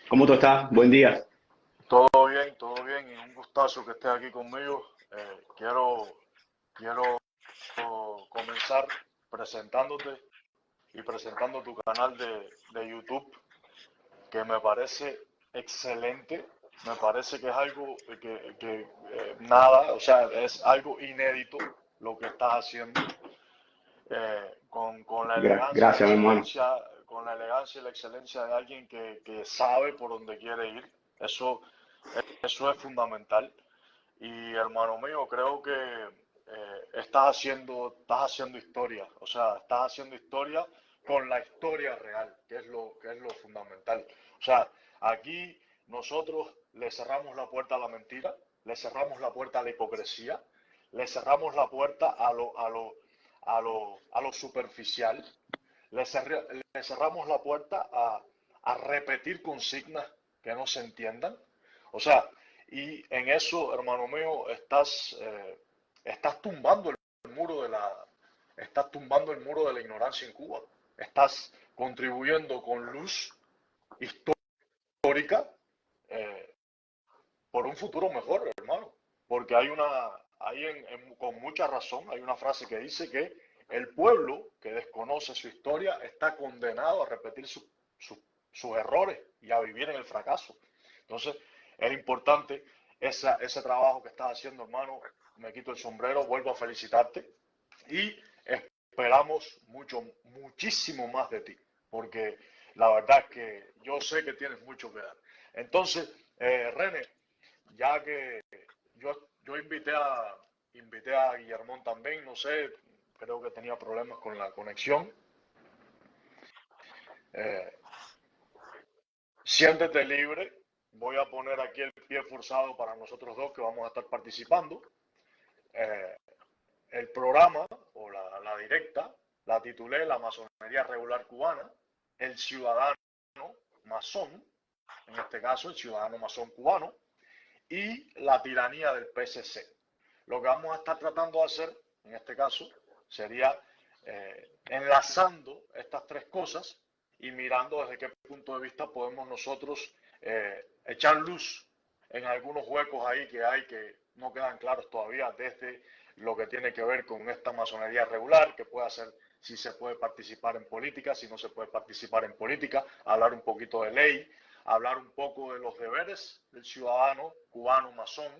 ¿Cómo tú estás? Buen día. Todo bien, y un gustazo que estés aquí conmigo. Quiero comenzar presentándote y presentando tu canal de YouTube, que me parece excelente. Me parece que es algo nada, o sea, es algo inédito lo que estás haciendo, con la elegancia y la Gracias, mi hermano. excelencia, con la elegancia y la excelencia de alguien que sabe por dónde quiere ir. Eso, eso es fundamental. Y hermano mío, creo que estás haciendo historia, o sea, estás haciendo historia con la historia real, que es lo fundamental. O sea, aquí nosotros le cerramos la puerta a la mentira, le cerramos la puerta a la hipocresía, le cerramos la puerta a lo superficial, le cerramos la puerta a repetir consignas que no se entiendan. O sea, y en eso, hermano mío, estás tumbando el muro estás tumbando el muro de la ignorancia en Cuba. Estás contribuyendo con luz histórica, eh, por un futuro mejor, hermano. Porque con mucha razón, hay una frase que dice que el pueblo que desconoce su historia está condenado a repetir sus errores y a vivir en el fracaso. Entonces, es importante ese trabajo que estás haciendo, hermano. Me quito el sombrero, vuelvo a felicitarte y esperamos muchísimo más de ti, porque la verdad es que yo sé que tienes mucho que dar. Entonces, René, ya que yo invité a Guillermón también, no sé, creo que tenía problemas con la conexión. Eh, Siéntete libre, voy a poner aquí el pie forzado para nosotros dos que vamos a estar participando. Eh, el programa o la directa la titulé La masonería regular cubana, el ciudadano masón, en este caso el ciudadano masón cubano, y la tiranía del PSC. Lo que vamos a estar tratando de hacer, en este caso, sería enlazando estas tres cosas y mirando desde qué punto de vista podemos nosotros echar luz en algunos huecos ahí que hay que no quedan claros todavía, desde lo que tiene que ver con esta masonería regular, que puede hacer si se puede participar en política, si no se puede participar en política, hablar un poquito de ley, hablar un poco de los deberes del ciudadano cubano masón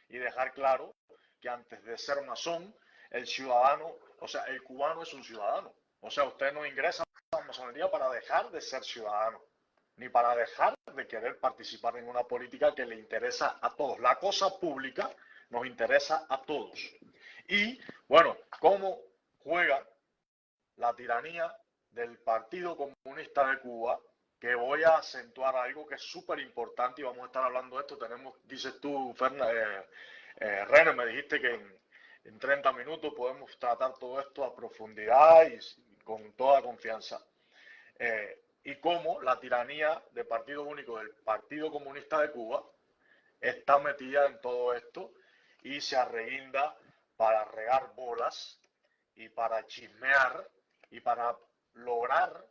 y dejar claro que antes de ser masón, el ciudadano, o sea, el cubano es un ciudadano. O sea, usted no ingresa a la masonería para dejar de ser ciudadano, ni para dejar de querer participar en una política que le interesa a todos. La cosa pública nos interesa a todos. Y, bueno, ¿cómo juega la tiranía del Partido Comunista de Cuba? Que voy a acentuar algo que es súper importante y vamos a estar hablando de esto. Dices tú, René, me dijiste que en 30 minutos podemos tratar todo esto a profundidad y con toda confianza. Y cómo la tiranía de partido único del Partido Comunista de Cuba está metida en todo esto y se arreguinda para regar bolas y para chismear y para lograr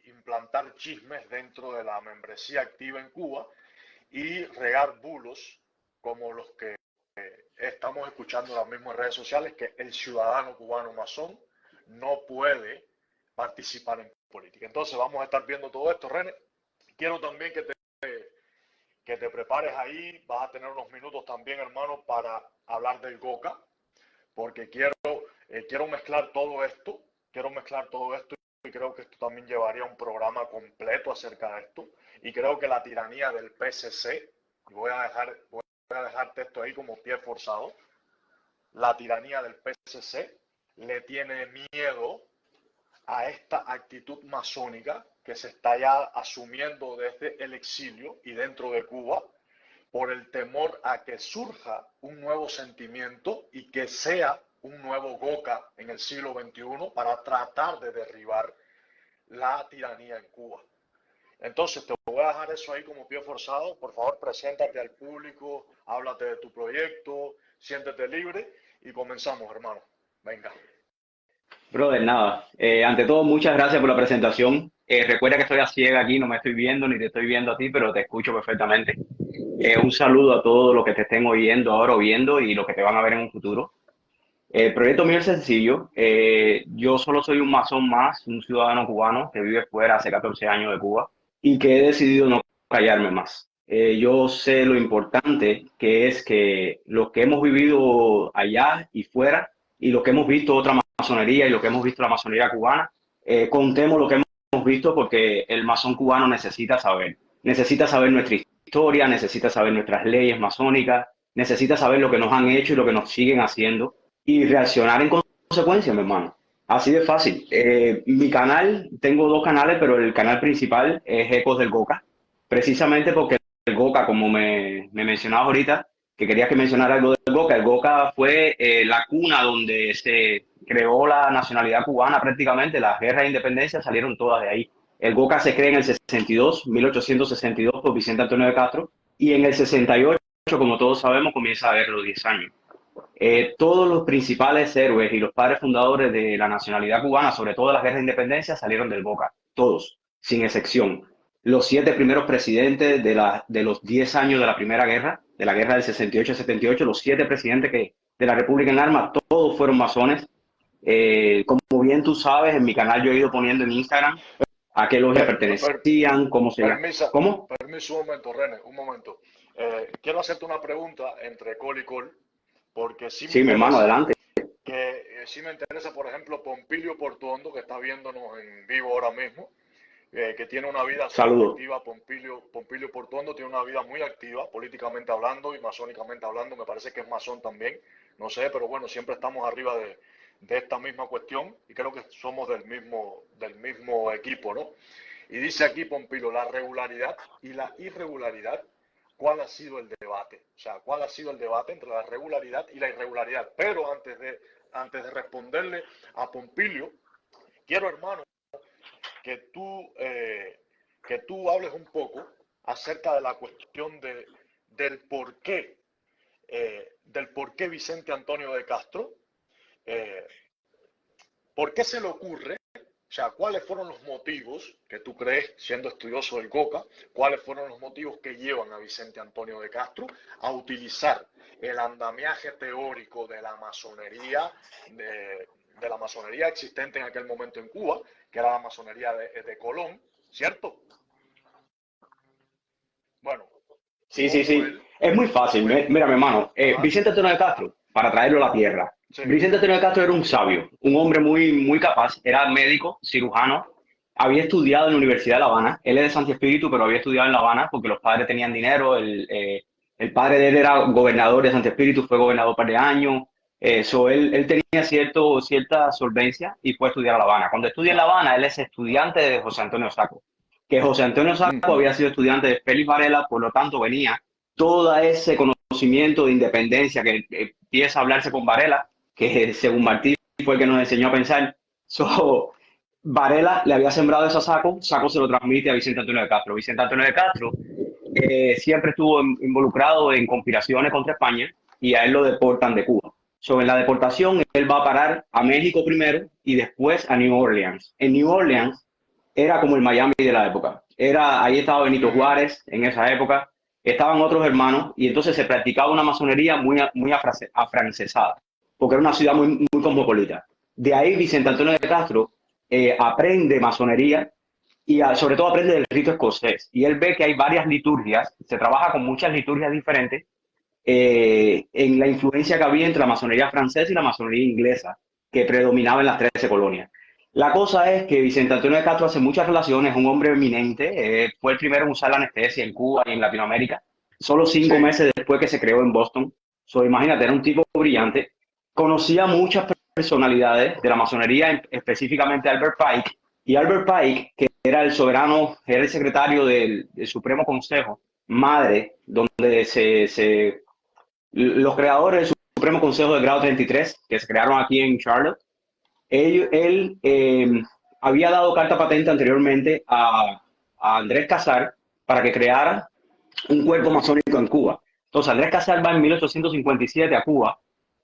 implantar chismes dentro de la membresía activa en Cuba y regar bulos como los que estamos escuchando ahora mismo en redes sociales, que el ciudadano cubano masón no puede participar en política. Entonces vamos a estar viendo todo esto, René. Quiero también que te prepares ahí, vas a tener unos minutos también, hermano, para hablar del GOCA, porque quiero mezclar todo esto y creo que esto también llevaría un programa completo acerca de esto. Y creo que la tiranía del PSC, y voy a dejarte esto ahí como pie forzado, la tiranía del PSC le tiene miedo a esta actitud masónica que se está ya asumiendo desde el exilio y dentro de Cuba, por el temor a que surja un nuevo sentimiento y que sea un nuevo GOCA en el siglo XXI para tratar de derribar la tiranía en Cuba. Entonces te voy a dejar eso ahí como pie forzado. Por favor, preséntate al público, háblate de tu proyecto, siéntete libre y comenzamos, hermano. Venga. Brother, nada. Ante todo, muchas gracias por la presentación. Recuerda que estoy a ciega aquí, no me estoy viendo ni te estoy viendo a ti, pero te escucho perfectamente. Un saludo a todos los que te estén oyendo ahora o viendo y los que te van a ver en un futuro. El proyecto mío es sencillo. Yo solo soy un masón más, un ciudadano cubano que vive fuera hace 14 años de Cuba y que he decidido no callarme más. Yo sé lo importante que es que los que hemos vivido allá y fuera y los que hemos visto otra masonería y lo que hemos visto la masonería cubana, contemos lo que hemos visto porque el masón cubano necesita saber nuestra historia, necesita saber nuestras leyes masónicas, necesita saber lo que nos han hecho y lo que nos siguen haciendo y reaccionar en consecuencia, mi hermano. Así de fácil. Mi canal, tengo dos canales, pero el canal principal es Ecos del Goca, precisamente porque el Goca, como me mencionabas ahorita, que querías que mencionara algo del Goca, el Goca fue la cuna donde se creó la nacionalidad cubana prácticamente, las guerras de independencia salieron todas de ahí. El Goca se crea en el 62, 1862, por Vicente Antonio de Castro, y en el 68, como todos sabemos, comienza a haber los 10 años. Todos los principales héroes y los padres fundadores de la nacionalidad cubana, sobre todo de las guerras de independencia, salieron del Boca, todos, sin excepción. Los 7 primeros presidentes de los 10 años de la Primera Guerra, de la guerra del 68 al 78, los 7 presidentes de la República en Armas, todos fueron masones. Como bien tú sabes, en mi canal yo he ido poniendo en Instagram a qué logia Per- pertenecían, cómo se llama. permisa, ¿Cómo? permiso un momento, René, un momento. Quiero hacerte una pregunta entre col y col, porque Sí, mi hermano, adelante. sí me interesa, por ejemplo, Pompilio Portuondo, que está viéndonos en vivo ahora mismo, que tiene una vida súper Saludos. activa. Pompilio Portuondo tiene una vida muy activa, políticamente hablando y masónicamente hablando. Me parece que es masón también, no sé, pero bueno, siempre estamos arriba de esta misma cuestión y creo que somos del mismo equipo, ¿no? Y dice aquí Pompilio, la regularidad y la irregularidad, ¿cuál ha sido el debate? O sea, ¿cuál ha sido el debate entre la regularidad y la irregularidad? Pero antes de responderle a Pompilio, quiero, hermano, que que tú hables un poco acerca de la cuestión del por qué Vicente Antonio de Castro, eh, por qué se le ocurre, o sea, cuáles fueron los motivos que tú crees, siendo estudioso del COCA, cuáles fueron los motivos que llevan a Vicente Antonio de Castro a utilizar el andamiaje teórico de la masonería existente en aquel momento en Cuba, que era la masonería de Colón, ¿cierto? Bueno, Sí, sí, cómo sí. él, Es muy fácil. cómo él, Mira, mi hermano, ajá, Vicente Antonio de Castro, para traerlo a la tierra. sí, Vicente Antonio de Castro era un sabio, un hombre muy, muy capaz. Era médico, cirujano. Había estudiado en la Universidad de La Habana. Él es de Santi Espíritu, pero había estudiado en La Habana porque los padres tenían dinero. El padre de él era gobernador de Santi Espíritu, fue gobernador un par de años. Él tenía cierta solvencia y fue a estudiar a La Habana. Cuando estudia en La Habana, él es estudiante de José Antonio Saco, que José Antonio Saco ujú, había sido estudiante de Félix Varela, por lo tanto venía todo ese conocimiento de independencia que empieza a hablarse con Varela, que según Martí fue el que nos enseñó a pensar. So, Varela le había sembrado eso a Saco, Saco se lo transmite a Vicente Antonio de Castro. Vicente Antonio de Castro siempre estuvo involucrado en conspiraciones contra España y a él lo deportan de Cuba. Sobre la deportación, él va a parar a México primero y después a New Orleans. En New Orleans era como el Miami de la época. Ahí estaba Benito ujú, Juárez en esa época, estaban otros hermanos y entonces se practicaba una masonería muy afrancesada, porque era una ciudad muy cosmopolita. De ahí Vicente Antonio de ujú, Castro aprende masonería y sobre todo aprende del rito escocés. Y él ve que hay varias liturgias, se trabaja con muchas liturgias diferentes en la influencia que había entre la masonería francesa y la masonería inglesa, que predominaba en las 13 colonias. La cosa es que Vicente Antonio de Castro hace muchas relaciones, es un hombre eminente, fue el primero en usar la anestesia en Cuba y en Latinoamérica, solo cinco sí, meses después que se creó en Boston. Imagínate, era un tipo brillante, conocía muchas personalidades de la masonería, específicamente Albert Pike, y Albert Pike, que era el soberano, era el secretario del Supremo Consejo, madre, donde los creadores del Supremo Consejo del Grado 33, que se crearon aquí en Charlotte, él había dado carta patente anteriormente a Andrés Casar para que creara un cuerpo masónico en Cuba. Entonces Andrés Casar va en 1857 a Cuba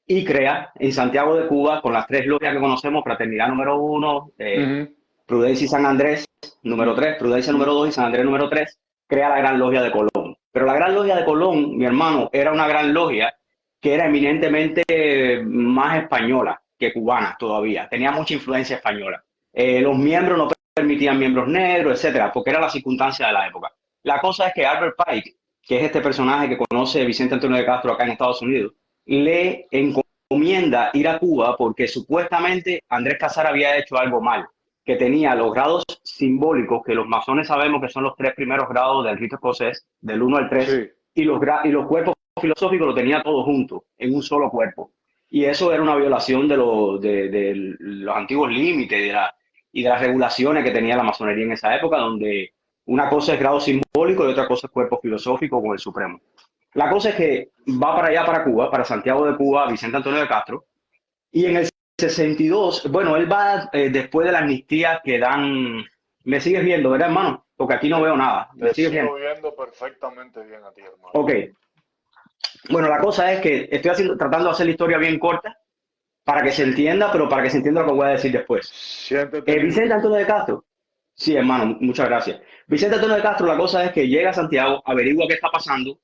y crea en Santiago de Cuba, con las tres logias que conocemos, Fraternidad número 1, Ujú. Prudencia y San Andrés número 3, Prudencia número 2 y San Andrés número 3, crea la Gran Logia de Colón. Pero la Gran Logia de Colón, mi hermano, era una gran logia que era eminentemente más española que cubana todavía. Tenía mucha influencia española. Los miembros no permitían miembros negros, etcétera, porque era la circunstancia de la época. La cosa es que Albert Pike, que es este personaje que conoce Vicente Antonio de Castro acá en Estados Unidos, le encomienda ir a Cuba porque supuestamente Andrés Casar había hecho algo mal, que tenía los grados simbólicos, que los masones sabemos que son los tres primeros grados del rito escocés, del 1 al 3, Sí, y los cuerpos filosóficos lo tenía todo junto, en un solo cuerpo. Y eso era una violación de los antiguos límites y de las regulaciones que tenía la masonería en esa época, donde una cosa es grado simbólico y otra cosa es cuerpo filosófico con el Supremo. La cosa es que va para allá, para Cuba, para Santiago de Cuba, Vicente Antonio de Castro, y en el 62, bueno, él va después de la amnistía que dan. Me sigues viendo, ¿verdad, hermano? Porque aquí no te, veo nada. ¿Me te sigues sigo viendo? viendo perfectamente bien a ti, hermano. Ok. Bueno, la cosa es que estoy tratando de hacer la historia bien corta para que se entienda, pero para que se entienda lo que voy a decir después. Siéntete libre. Vicente Antonio de Castro. Sí, hermano, muchas gracias. Vicente Antonio de Castro, la cosa es que llega a Santiago, averigua qué está pasando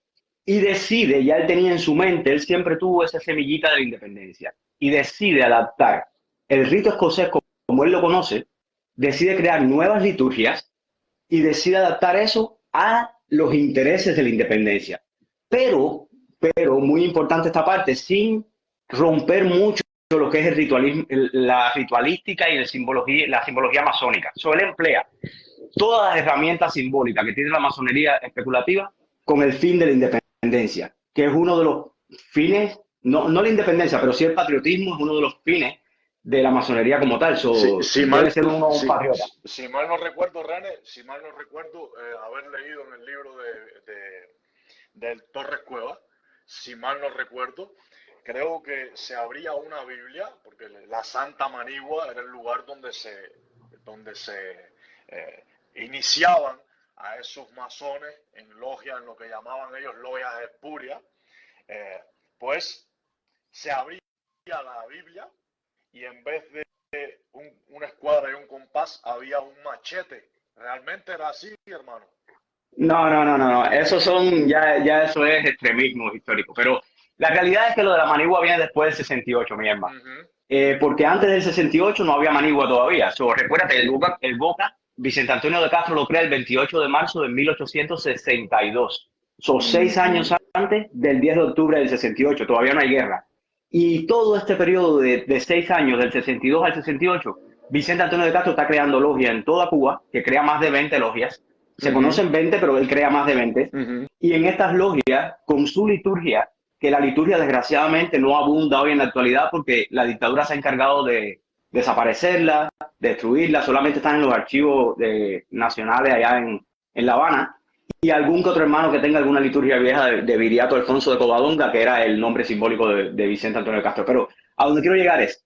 y decide, ya él tenía en su mente, él siempre tuvo esa semillita de la independencia y decide adaptar el rito escocés como él lo conoce, decide crear nuevas liturgias y decide adaptar eso a los intereses de la independencia. Pero muy importante esta parte, sin romper mucho lo que es el ritualismo, la ritualística y la simbología masónica. So, él emplea todas las herramientas simbólicas que tiene la masonería especulativa con el fin de la independencia, que es uno de los fines, no la independencia, pero sí el patriotismo es uno de los fines de la masonería como tal. Si, So, si debe mal, ser uno un si, patriota. si mal no recuerdo, René, si mal no recuerdo haber leído en el libro del Torres Cueva, si mal no recuerdo, creo que se abría una Biblia, porque la Santa Manigua era el lugar donde se iniciaban a esos masones en logias, en lo que llamaban ellos logias espurias, eh, pues se abría la Biblia y en vez de una escuadra y un compás había un machete. Realmente era así, hermano. No. Eso son, ya eso es extremismo histórico. Pero la realidad es que lo de la manigua viene después del 68, mi hermano. Ujú. Porque antes del 68 no había manigua todavía. So, recuérdate, el Boca, Vicente Antonio de Castro lo crea el 28 de marzo de 1862. Son 6 años antes del 10 de octubre del 68. Todavía no hay guerra. Y todo este periodo de 6 años, del 62 al 68, Vicente Antonio de Castro está creando logias en toda Cuba, que crea más de 20 logias. Se Ujú. conocen 20, pero él crea más de 20. Ujú. Y en estas logias, con su liturgia, que la liturgia desgraciadamente no abunda hoy en la actualidad porque la dictadura se ha encargado de desaparecerla, destruirla, solamente están en los archivos nacionales allá en La Habana, y algún que otro hermano que tenga alguna liturgia vieja de Viriato Alfonso de Covadonga, que era el nombre simbólico de Vicente Antonio de Castro. Pero a donde quiero llegar es,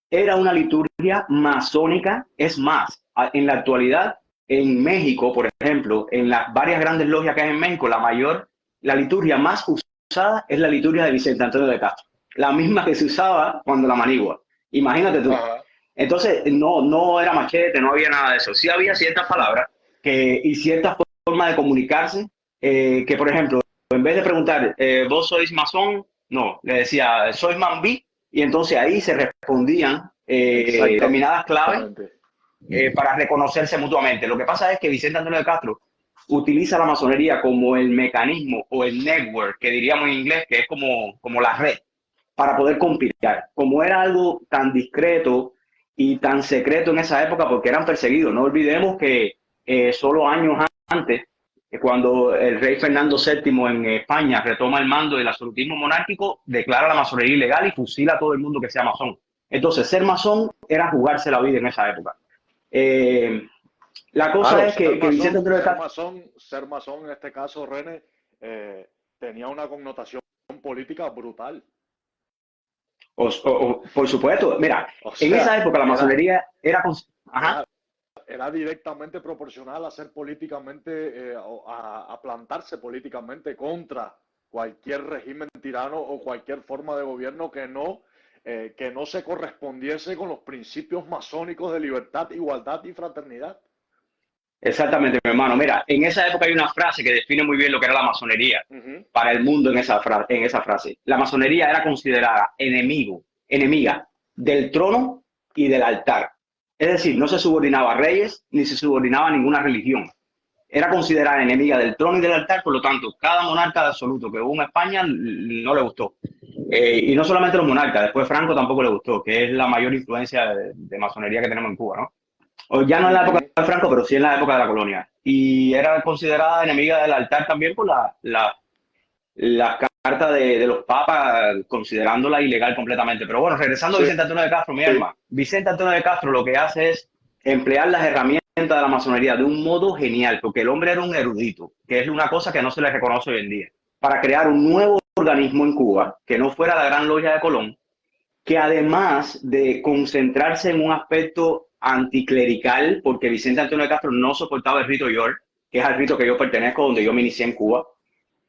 era una liturgia masónica, es más, en la actualidad, en México, por ejemplo, en las varias grandes logias que hay en México, la liturgia más usada es la liturgia de Vicente Antonio de Castro, la misma que se usaba cuando la manigua. Imagínate tú. Ajá. Entonces, no era machete, no había nada de eso. Sí había ciertas palabras y ciertas formas de comunicarse, que por ejemplo, en vez de preguntar, ¿vos sois masón? No, le decía, sois mambí, y entonces ahí se respondían determinadas claves Exactamente. para reconocerse mutuamente. Lo que pasa es que Vicente Antonio de Castro utiliza la masonería como el mecanismo o el network, que diríamos en inglés, que es como la red, para poder conspirar. Como era algo tan discreto y tan secreto en esa época, porque eran perseguidos. No olvidemos que solo años antes, cuando el rey Fernando VII en España retoma el mando del absolutismo monárquico, declara la masonería ilegal y fusila a todo el mundo que sea masón. Entonces, ser masón era jugarse la vida en esa época. Eh, la cosa Claro, es que Vicente Antonio de Castro, ser masón en este caso, René, tenía una connotación política brutal. por supuesto, mira, O en sea, esa época la era, masonería era. Ajá. claro, era directamente proporcional a ser políticamente, a plantarse políticamente cualquier régimen tirano o cualquier forma de gobierno que no se correspondiese con los principios masónicos de libertad, igualdad y fraternidad. Exactamente, mi hermano. Mira, en esa época hay una frase que define muy bien lo que era la masonería para el mundo en esa frase. La masonería era considerada enemiga del trono y del altar. Es decir, no se subordinaba a reyes ni se subordinaba a ninguna religión. Era considerada enemiga del trono y del altar, por lo tanto, cada monarca absoluto que hubo en España no le gustó. Y no solamente los monarcas, después Franco tampoco le gustó, que es la mayor influencia de masonería que tenemos en Cuba, ¿no? O ya no en la época de Franco, pero sí en la época de la colonia. Y era considerada enemiga del altar también por la carta de los papas, considerándola ilegal completamente. Pero bueno, regresando a Vicente Antonio de Castro, mi alma. Vicente Antonio de Castro lo que hace es emplear las herramientas de la masonería de un modo genial, porque el hombre era un erudito, que es una cosa que no se le reconoce hoy en día, para crear un nuevo organismo en Cuba, que no fuera la Gran Logia de Colón, que además de concentrarse en un aspecto anticlerical, porque Vicente Antonio de Castro no soportaba el rito York, que es al rito que yo pertenezco, donde yo me inicié en Cuba.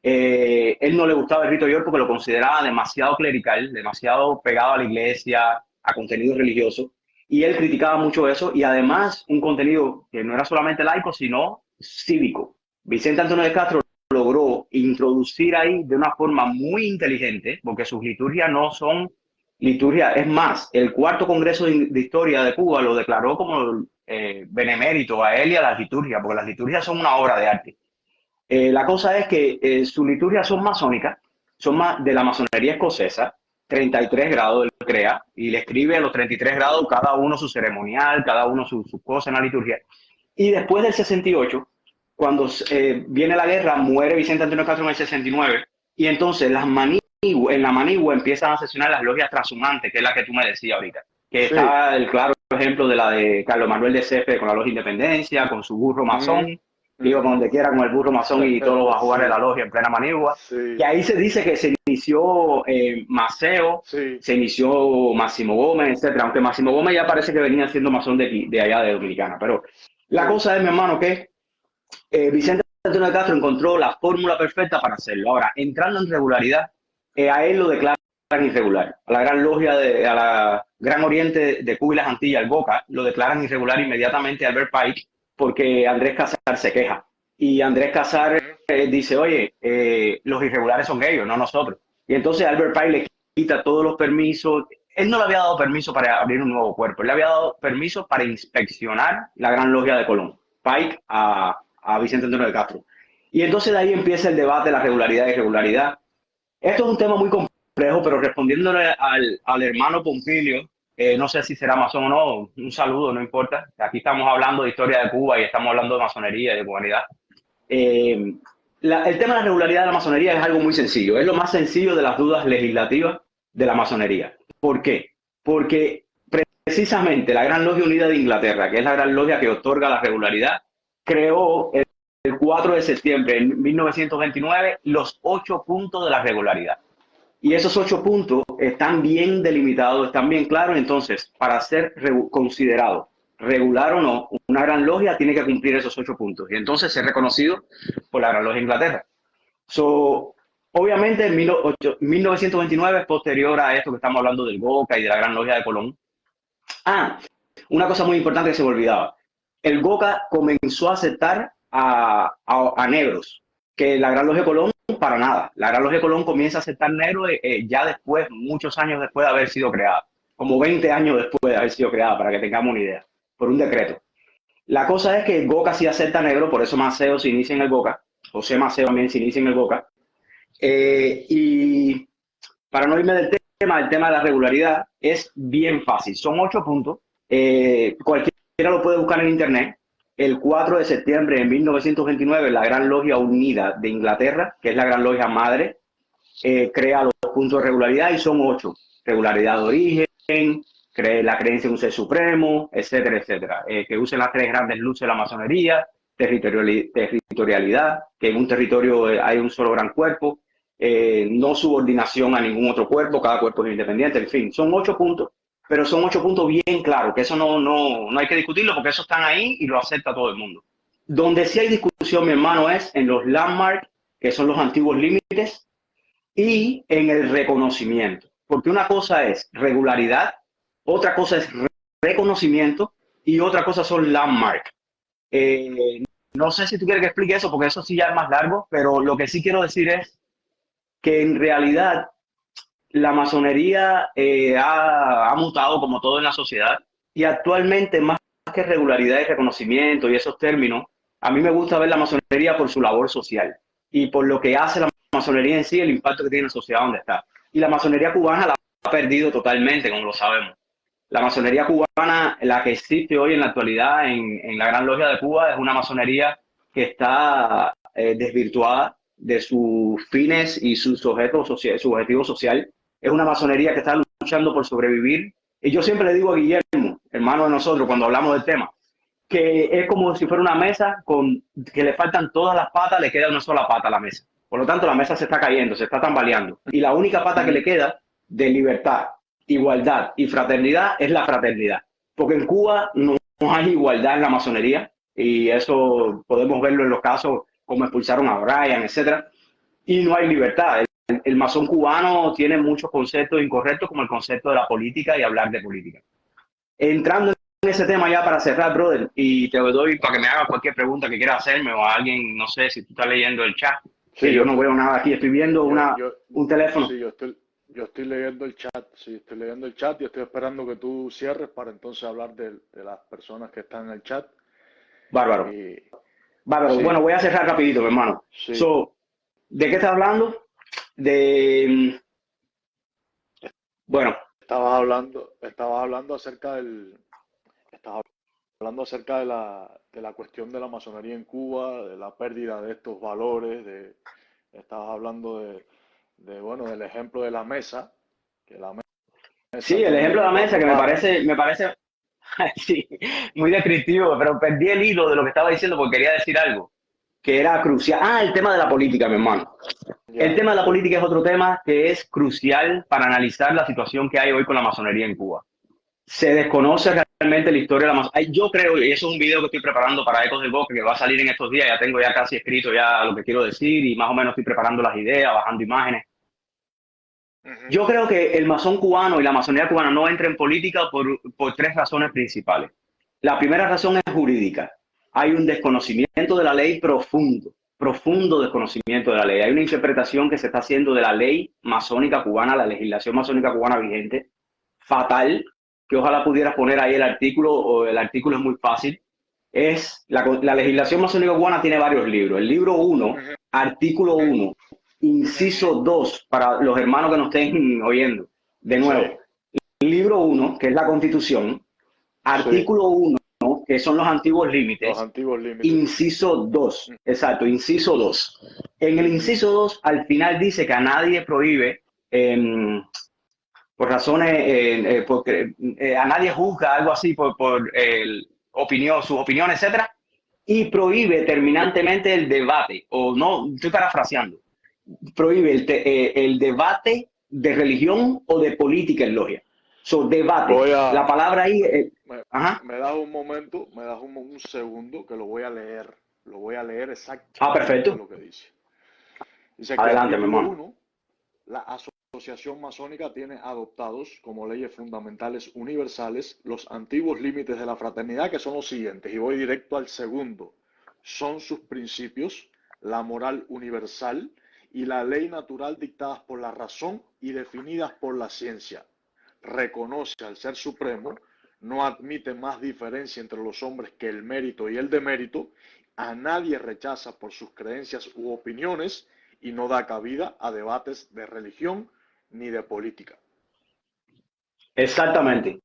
Él no le gustaba el rito York porque lo consideraba demasiado clerical, demasiado pegado a la iglesia, a contenido religioso, y él criticaba mucho eso, y además un contenido que no era solamente laico, sino cívico. Vicente Antonio de Castro logró introducir ahí de una forma muy inteligente, porque sus liturgias no son liturgia. Es más, el cuarto Congreso de Historia de Cuba lo declaró como benemérito a él y a las liturgias, porque las liturgias son una obra de arte. La cosa es que sus liturgias son masónicas, son más de la masonería escocesa, 33 grados él crea, y le escribe a los 33 grados cada uno su ceremonial, cada uno su cosa en la liturgia. Y después del 68, cuando viene la guerra, muere Vicente Antonio Castro en el 69, y entonces en la Manigua empiezan a sesionar las logias transhumantes, que es la que tú me decías ahorita, que está el claro ejemplo de la de Carlos Manuel de Cepe con la Logia Independencia, con su burro masón, que iba con donde quiera con el burro masón y todos los bajuanes de la logia en plena Manigua. Y ahí se dice que se inició Maceo, se inició Máximo Gómez, etcétera, aunque Máximo Gómez ya parece que venía siendo masón de allá de Dominicana. Pero la cosa es, mi hermano, que Vicente Antonio de Castro encontró la fórmula perfecta para hacerlo. Ahora, entrando en regularidad, a él lo declaran irregular. A la Gran Logia, a la Gran Oriente de Cuba y las Antillas, el GOCA, lo declaran irregular inmediatamente a Albert Pike, porque Andrés Casar se queja. Y Andrés Casar dice, oye, los irregulares son ellos, no nosotros. Y entonces Albert Pike le quita todos los permisos. Él no le había dado permiso para abrir un nuevo cuerpo, él le había dado permiso para inspeccionar la Gran Logia de Colón. Pike a Vicente Antonio de Castro. Y entonces de ahí empieza el debate de la regularidad y irregularidad. Esto es un tema muy complejo, pero respondiéndole al hermano Pompilio, no sé si será masón o no, un saludo, no importa. Aquí estamos hablando de historia de Cuba y estamos hablando de masonería y de cubanidad. El tema de la regularidad de la masonería es algo muy sencillo. Es lo más sencillo de las dudas legislativas de la masonería. ¿Por qué? Porque precisamente la Gran Logia Unida de Inglaterra, que es la gran logia que otorga la regularidad, creó el 4 de septiembre de 1929 los 8 puntos de la regularidad. Y esos 8 puntos están bien delimitados, están bien claros. Entonces, para ser considerado regular o no, una gran logia tiene que cumplir esos 8 puntos. Y entonces ser reconocido por la Gran Logia de Inglaterra. Obviamente, en 1929 es posterior a esto que estamos hablando del GOCA y de la Gran Logia de Colón. Una cosa muy importante que se me olvidaba. El GOCA comenzó a aceptar a negros, que la Gran Logia de Colón para nada. La Gran Logia de Colón comienza a aceptar negros ya después, muchos años después de haber sido creada, como 20 años después de haber sido creada, para que tengamos una idea, por un decreto. La cosa es que el GOCA sí acepta negro, por eso Maceo se inicia en el GOCA, José Maceo también se inicia en el GOCA. Y para no irme del tema, el tema de la regularidad es bien fácil. Son 8 puntos. Cualquiera lo puede buscar en internet. El 4 de septiembre de 1929, la Gran Logia Unida de Inglaterra, que es la Gran Logia madre, crea los puntos de regularidad y son 8. Regularidad de origen, la creencia en un ser supremo, etcétera, etcétera. Que usen las 3 grandes luces de la masonería, territorialidad, que en un territorio hay un solo gran cuerpo, no subordinación a ningún otro cuerpo, cada cuerpo es independiente, en fin, son 8 puntos. Pero son 8 puntos bien claros, que eso no hay que discutirlo porque eso están ahí y lo acepta todo el mundo. Donde sí hay discusión, mi hermano, es en los landmarks, que son los antiguos límites, y en el reconocimiento. Porque una cosa es regularidad, otra cosa es reconocimiento y otra cosa son landmarks. No sé si tú quieres que explique eso, porque eso sí ya es más largo, pero lo que sí quiero decir es que en realidad la masonería ha mutado como todo en la sociedad y actualmente más que regularidad y reconocimiento y esos términos, a mí me gusta ver la masonería por su labor social y por lo que hace la masonería en sí, el impacto que tiene en la sociedad donde está. Y la masonería cubana la ha perdido totalmente, como lo sabemos. La masonería cubana, la que existe hoy en la actualidad en la Gran Logia de Cuba, es una masonería que está desvirtuada de sus fines y sus objetos su objetivo social. Es una masonería que está luchando por sobrevivir. Y yo siempre le digo a Guillermo, hermano de nosotros, cuando hablamos del tema, que es como si fuera una mesa con que le faltan todas las patas, le queda una sola pata a la mesa. Por lo tanto, la mesa se está cayendo, se está tambaleando. Y la única pata que le queda de libertad, igualdad y fraternidad es la fraternidad. Porque en Cuba no hay igualdad en la masonería y eso podemos verlo en los casos como expulsaron a Brian, etcétera. Y no hay libertad. El masón cubano tiene muchos conceptos incorrectos como el concepto de la política y hablar de política. Entrando en ese tema ya para cerrar, brother, y te doy para que me hagas cualquier pregunta que quieras hacerme o a alguien, no sé si tú estás leyendo el chat, que Sí, yo no veo nada aquí, estoy viendo un teléfono. sí, yo estoy leyendo el chat, sí, estoy leyendo el chat y estoy esperando que tú cierres para entonces hablar de las personas que están en el chat. Bárbaro, Y bárbaro. sí, Bueno, voy a cerrar rapidito, mi hermano. sí, So, ¿de qué estás hablando? De, bueno, estabas hablando acerca estabas hablando acerca de la cuestión de la masonería en Cuba, de la pérdida de estos valores, estabas hablando bueno, del ejemplo de la mesa, que la mesa sí, el tiene ejemplo de la mesa cuatro que patas. me parece, sí, muy descriptivo, pero perdí el hilo de lo que estaba diciendo porque quería decir algo que era crucial. Ah, el tema de la política, mi hermano. El Ya, tema de la sí. política es otro tema que es crucial para analizar la situación que hay hoy con la masonería en Cuba. Se desconoce realmente la historia de la masonería. Yo creo, y eso es un video que estoy preparando para Ecos del Bosque, que va a salir en estos días, ya tengo ya casi escrito ya lo que quiero decir y más o menos estoy preparando las ideas, bajando imágenes. Ujú, Yo creo que el masón cubano y la masonería cubana no entra en política por tres razones principales. La primera razón es jurídica. Hay un desconocimiento de la ley profundo, profundo desconocimiento de la ley. Hay una interpretación que se está haciendo de la ley masónica cubana, la legislación masónica cubana vigente, fatal, que ojalá pudieras poner ahí el artículo, o el artículo es muy fácil. Es la legislación masónica cubana tiene varios libros. El libro 1, ujú, artículo ujú, 1, inciso ujú. 2 para los hermanos que nos estén oyendo. De Sí, nuevo, libro 1, que es la Constitución, sí, artículo 1, que son los antiguos los límites, antiguos límites. inciso 2, exacto, inciso 2. En el Ujú. inciso 2, al final dice que a nadie prohíbe, por razones, porque a nadie juzga algo así por opinión, sus opiniones, etcétera, y prohíbe terminantemente el debate, o no, estoy parafraseando, prohíbe el debate de religión o de política en logia. So, debate. Voy a, La palabra ahí, me, ajá. me das un momento, me das un segundo que lo voy a leer Ah, exactamente perfecto. lo que dice. Dice que Adelante, mi artículo hermano. 1, la Asociación Masónica tiene adoptados como leyes fundamentales universales los antiguos límites de la fraternidad, que son los siguientes, y voy directo al segundo. Son sus principios, la moral universal y la ley natural dictadas por la razón y definidas por la ciencia. Reconoce al Ser Supremo, no admite más diferencia entre los hombres que el mérito y el demérito, a nadie rechaza por sus creencias u opiniones y no da cabida a debates de religión ni de política. Exactamente.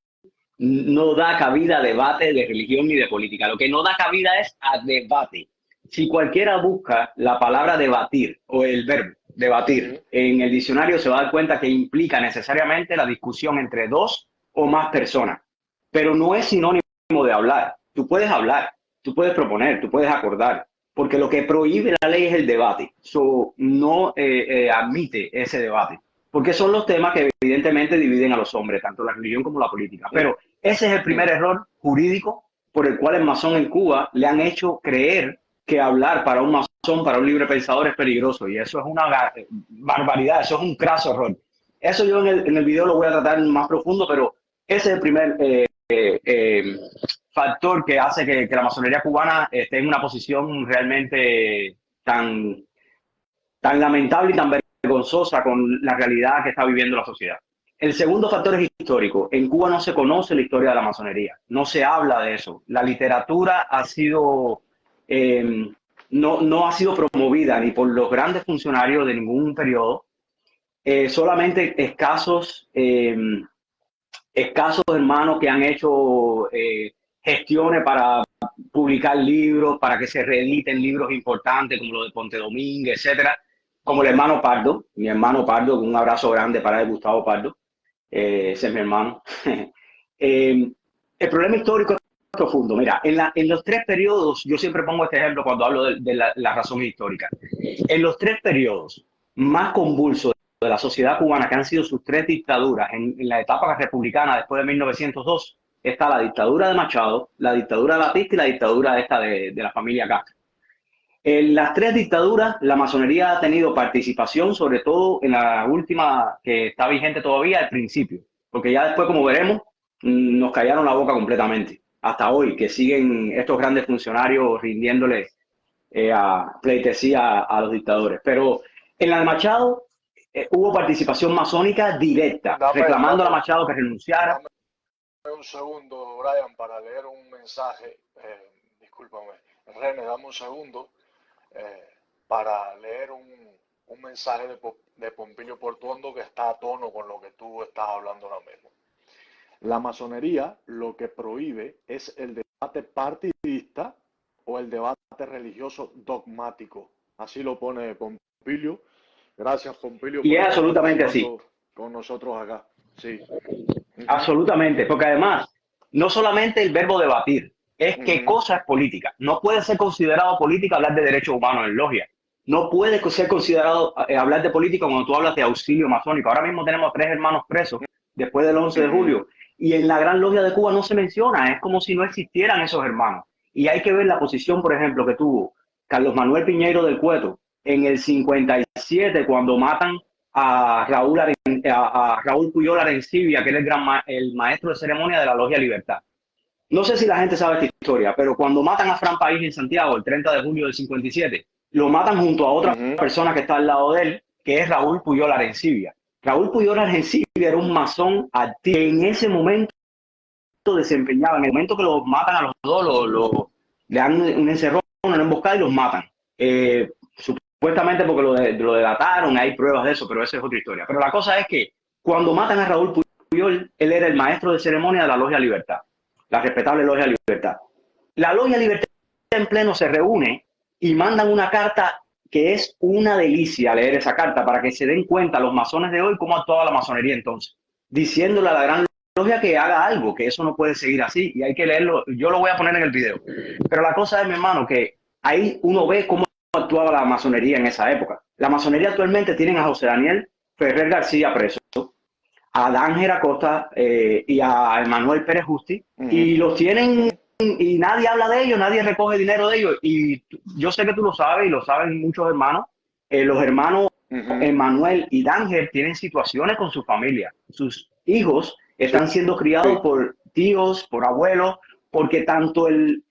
No da cabida a debate de religión ni de política. Lo que no da cabida es a debate. Si cualquiera busca la palabra debatir o el verbo Uh debatir -huh. en el diccionario, se va a dar cuenta que implica necesariamente la discusión entre dos o más personas. Pero no es sinónimo de hablar. Tú puedes hablar, tú puedes proponer, tú puedes acordar, porque lo que prohíbe la ley es el debate. So, no admite ese debate, porque son los temas que evidentemente dividen a los hombres, tanto la religión como la política. Pero ese es el primer error jurídico por el cual el masón en Cuba le han hecho creer que hablar para un masón para un libre pensador es peligroso, y eso es una barbaridad, eso es un craso error. Eso yo en el video lo voy a tratar más profundo, pero ese es el primer factor que hace que la masonería cubana esté en una posición realmente tan lamentable y tan vergonzosa con la realidad que está viviendo la sociedad. El segundo factor es histórico. En Cuba no se conoce la historia de la masonería, no se habla de eso. La literatura ha sido, no ha sido promovida ni por los grandes funcionarios de ningún periodo. Solamente escasos hermanos que han hecho gestiones para publicar libros, para que se reediten libros importantes como los de Ponte Domínguez, etcétera, como el hermano Pardo, mi hermano Pardo, un abrazo grande para él, Gustavo Pardo, ese es mi hermano. El problema histórico es profundo. Mira, en los tres periodos, yo siempre pongo este ejemplo cuando hablo de la razón histórica. En los tres periodos más convulsos de la sociedad cubana, que han sido sus tres dictaduras en la etapa republicana después de 1902, está la dictadura de Machado, la dictadura de Batista y la dictadura esta de la familia Castro. En las tres dictaduras, la masonería ha tenido participación, sobre todo en la última que está vigente todavía al principio, porque ya después, como veremos, nos callaron la boca completamente. Hasta hoy, que siguen estos grandes funcionarios rindiéndole a pleitesía a los dictadores. Pero en la de Machado hubo participación masónica directa, reclamando a Machado que renunciara. Dame un segundo, Brian, para leer un mensaje. Discúlpame, René, dame un segundo para leer un mensaje de Pompilio Portuondo que está a tono con lo que tú estás hablando ahora mismo. La masonería lo que prohíbe es el debate partidista o el debate religioso dogmático. Así lo pone Pompilio. Gracias, Pompilio. Y es absolutamente así. Con nosotros acá. Sí. Absolutamente, porque además, no solamente el verbo debatir, es qué cosa es política. No puede ser considerado política hablar de derechos humanos en logia. No puede ser considerado hablar de política cuando tú hablas de auxilio masónico. Ahora mismo tenemos 3 hermanos presos después del 11 de julio. Y en la Gran Logia de Cuba no se menciona, es como si no existieran esos hermanos. Y hay que ver la posición, por ejemplo, que tuvo Carlos Manuel Piñeiro del Cueto en el 57, cuando matan a Raúl Puyol Arencibia, que es el maestro de ceremonia de la Logia Libertad. No sé si la gente sabe esta historia, pero cuando matan a Fran País en Santiago, el 30 de julio del 57, lo matan junto a otra persona que está al lado de él, que es Raúl Puyol Arencibia. Raúl Puyol Arencibia era un masón activo que en ese momento desempeñaba, en el momento que los matan a los dos, le dan un encerrón, una emboscada y los matan. Supuestamente porque lo delataron, hay pruebas de eso, pero esa es otra historia. Pero la cosa es que cuando matan a Raúl Puyol, él era el maestro de ceremonia de la Logia Libertad, la respetable Logia Libertad. La Logia Libertad en pleno se reúne y mandan una carta que es una delicia leer esa carta para que se den cuenta los masones de hoy cómo actuaba la masonería entonces, diciéndole a la Gran Logia que haga algo, que eso no puede seguir así y hay que leerlo. Yo lo voy a poner en el video. Pero la cosa es, mi hermano, que ahí uno ve cómo actuaba la masonería en esa época. La masonería actualmente tienen a José Daniel Ferrer García preso, a Dángel Acosta y a Emanuel Pérez Justi, y los tienen y nadie habla de ellos, nadie recoge dinero de ellos. Y yo sé que tú lo sabes y lo saben muchos hermanos. Los hermanos Emanuel y Dángel tienen situaciones con su familia. Sus hijos están siendo criados por tíos, por abuelos, porque tanto el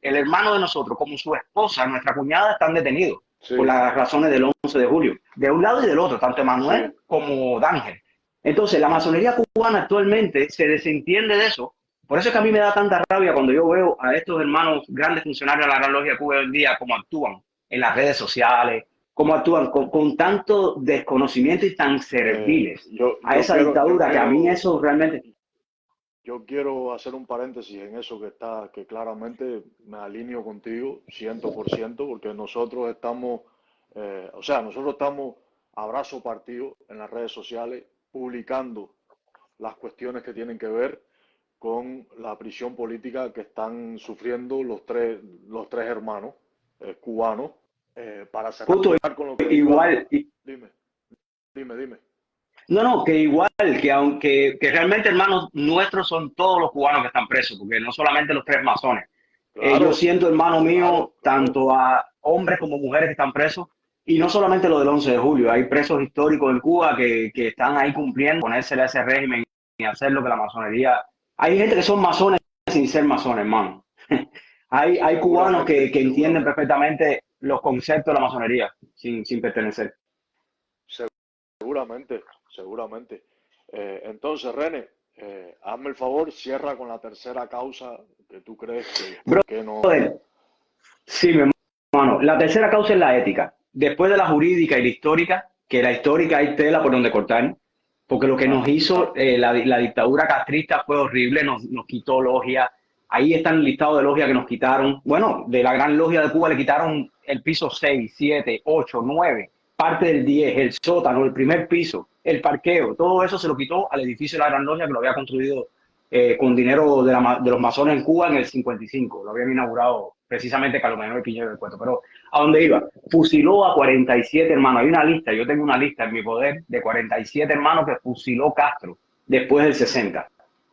hermano de nosotros como su esposa, nuestra cuñada, están detenidos por las razones del 11 de julio, de un lado y del otro, tanto Emanuel como Dángel. Entonces, la masonería cubana actualmente se desentiende de eso. Por eso es que a mí me da tanta rabia cuando yo veo a estos hermanos grandes funcionarios de la Gran Logia de Cuba hoy en día, cómo actúan en las redes sociales, cómo actúan con tanto desconocimiento y tan serviles a esa dictadura, que a mí eso realmente... Yo quiero hacer un paréntesis en eso que claramente me alineo contigo 100%, porque nosotros estamos, nosotros estamos a brazo partido en las redes sociales publicando las cuestiones que tienen que ver con la prisión política que están sufriendo los tres hermanos cubanos, para cerrar con lo que igual. Dime. No, que igual, que realmente hermanos nuestros son todos los cubanos que están presos, porque no solamente los 3 masones, Yo Claro, siento, hermano mío, claro, claro. tanto a hombres como mujeres que están presos, y no solamente lo del 11 de julio, hay presos históricos en Cuba que están ahí cumpliendo, ponérsele a ese régimen y hacer lo que la masonería. Hay gente que son masones sin ser masones, hermano. Hay cubanos Seguramente, que entienden seguramente, perfectamente los conceptos de la masonería sin pertenecer. seguramente, seguramente. Entonces, René, hazme el favor, cierra con la tercera causa que tú crees que por qué no. Brother, sí, mi hermano. La tercera causa es la ética. Después de la jurídica y la histórica, que la histórica hay tela por donde cortar, porque lo que nos Ajá, hizo la dictadura castrista fue horrible, nos quitó logia. Ahí está el listado de logias que nos quitaron. Bueno, de la gran logia de Cuba le quitaron el piso 6, 7, 8, 9, parte del 10, el sótano, el primer piso, el parqueo. Todo eso se lo quitó al edificio de la gran logia que lo había construido con dinero de los masones en Cuba en el 55. Lo habían inaugurado precisamente Carlos Manuel Piñero del Cuento. Pero ¿a dónde iba? Fusiló a 47 hermanos. Hay una lista, yo tengo una lista en mi poder de 47 hermanos que fusiló Castro después del 60.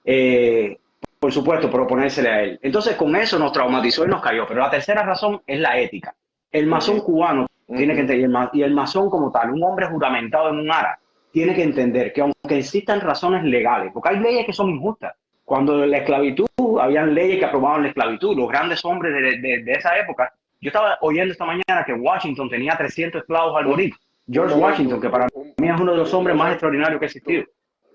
Eh, por supuesto, proponérsele a él. Entonces, con eso nos traumatizó y nos cayó. Pero la tercera razón es la ética. El masón ujú, cubano tiene que ujú, entender, y el masón como tal, un hombre juramentado en un ara, tiene que entender que aunque existan razones legales, porque hay leyes que son injustas, cuando la esclavitud, habían leyes que aprobaban la esclavitud, los grandes hombres de esa época. Yo estaba oyendo esta mañana que Washington tenía 300 esclavos al Un, morir. un George momento, Washington, que para mí es uno de los un hombres más momento, extraordinarios que ha existido.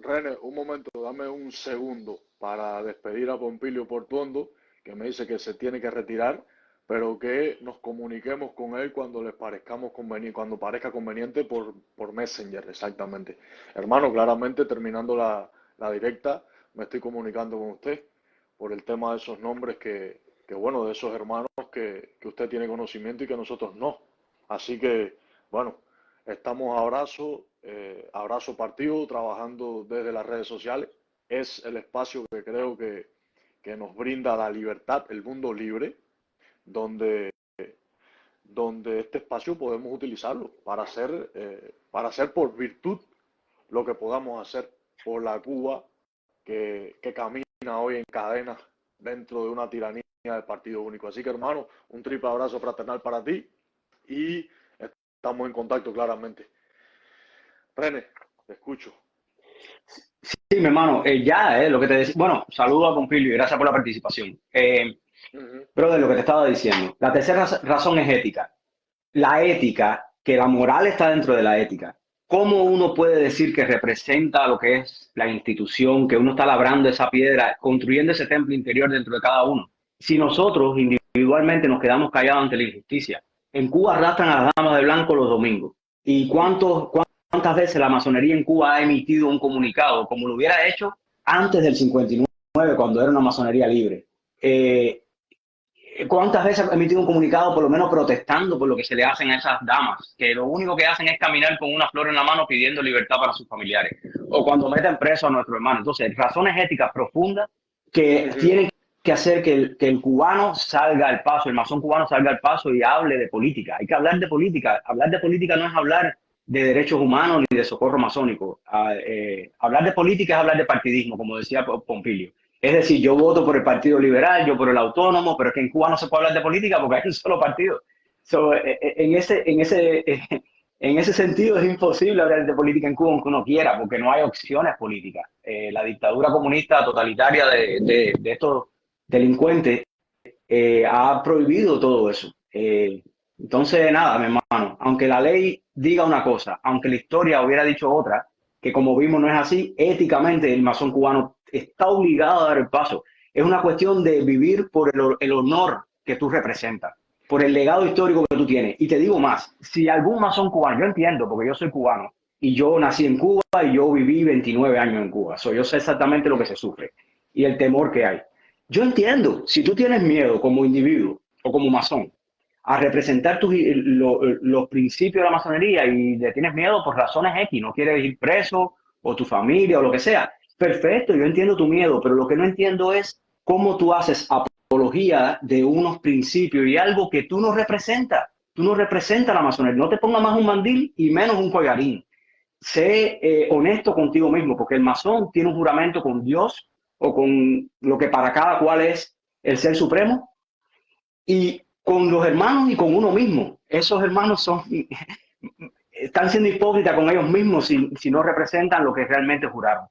René, un momento, dame un segundo para despedir a Pompilio Portuondo, que me dice que se tiene que retirar, pero que nos comuniquemos con él cuando les parezcamos conveniente, cuando parezca conveniente por Messenger, exactamente. Hermano, claramente terminando la directa, me estoy comunicando con usted por el tema de esos nombres bueno, de esos hermanos que usted tiene conocimiento y que nosotros no. Así que, bueno, estamos abrazo partido, trabajando desde las redes sociales. Es el espacio que creo que nos brinda la libertad, el mundo libre, donde, donde este espacio podemos utilizarlo para hacer por virtud lo que podamos hacer por la Cuba que camina hoy en cadenas dentro de una tiranía del Partido Único. Así que, hermano, un triple abrazo fraternal para ti y estamos en contacto claramente. René, te escucho. Sí, mi hermano, lo que te decía. Bueno, saludo a Pompilio y gracias por la participación. Ujú, Brother, lo que te estaba diciendo. La tercera razón es ética. La ética, que la moral está dentro de la ética. ¿Cómo uno puede decir que representa lo que es la institución, que uno está labrando esa piedra, construyendo ese templo interior dentro de cada uno? Si nosotros individualmente nos quedamos callados ante la injusticia. En Cuba arrastran a las damas de blanco los domingos. ¿Y cuántas veces la masonería en Cuba ha emitido un comunicado, como lo hubiera hecho antes del 59, cuando era una masonería libre? Eh, ¿Cuántas veces ha emitido un comunicado, por lo menos protestando por lo que se le hacen a esas damas? Que lo único que hacen es caminar con una flor en la mano pidiendo libertad para sus familiares. O cuando meten preso a nuestro hermano. Entonces, razones éticas profundas que ujú, tienen que hacer que el cubano salga al paso, el masón cubano salga al paso y hable de política. Hay que hablar de política. Hablar de política no es hablar de derechos humanos ni de socorro masónico. Hablar de política es hablar de partidismo, como decía Pompilio. Es decir, yo voto por el Partido Liberal, yo por el Autónomo, pero es que en Cuba no se puede hablar de política porque hay un solo partido. So, en ese sentido es imposible hablar de política en Cuba aunque uno quiera, porque no hay opciones políticas. La dictadura comunista totalitaria de estos delincuentes ha prohibido todo eso. Entonces, nada, mi hermano, aunque la ley diga una cosa, aunque la historia hubiera dicho otra, que como vimos no es así, éticamente el masón cubano está obligado a dar el paso. Es una cuestión de vivir por el honor que tú representas, por el legado histórico que tú tienes. Y te digo más, si algún masón cubano, yo entiendo, porque yo soy cubano, y yo nací en Cuba y yo viví 29 años en Cuba, yo sé exactamente lo que ujú, se sufre y el temor que hay. Yo entiendo, si tú tienes miedo como individuo o como masón a representar los principios de la masonería y le tienes miedo por razones X, no quieres ir preso o tu familia o lo que sea, perfecto, yo entiendo tu miedo, pero lo que no entiendo es cómo tú haces apología de unos principios y algo que tú no representas. Tú no representas la masonería, no te pongas más un mandil y menos un collarín. Sé honesto contigo mismo, porque el masón tiene un juramento con Dios o con lo que para cada cual es el ser supremo, y con los hermanos y con uno mismo. Esos hermanos están siendo hipócritas con ellos mismos si no representan lo que realmente juraron.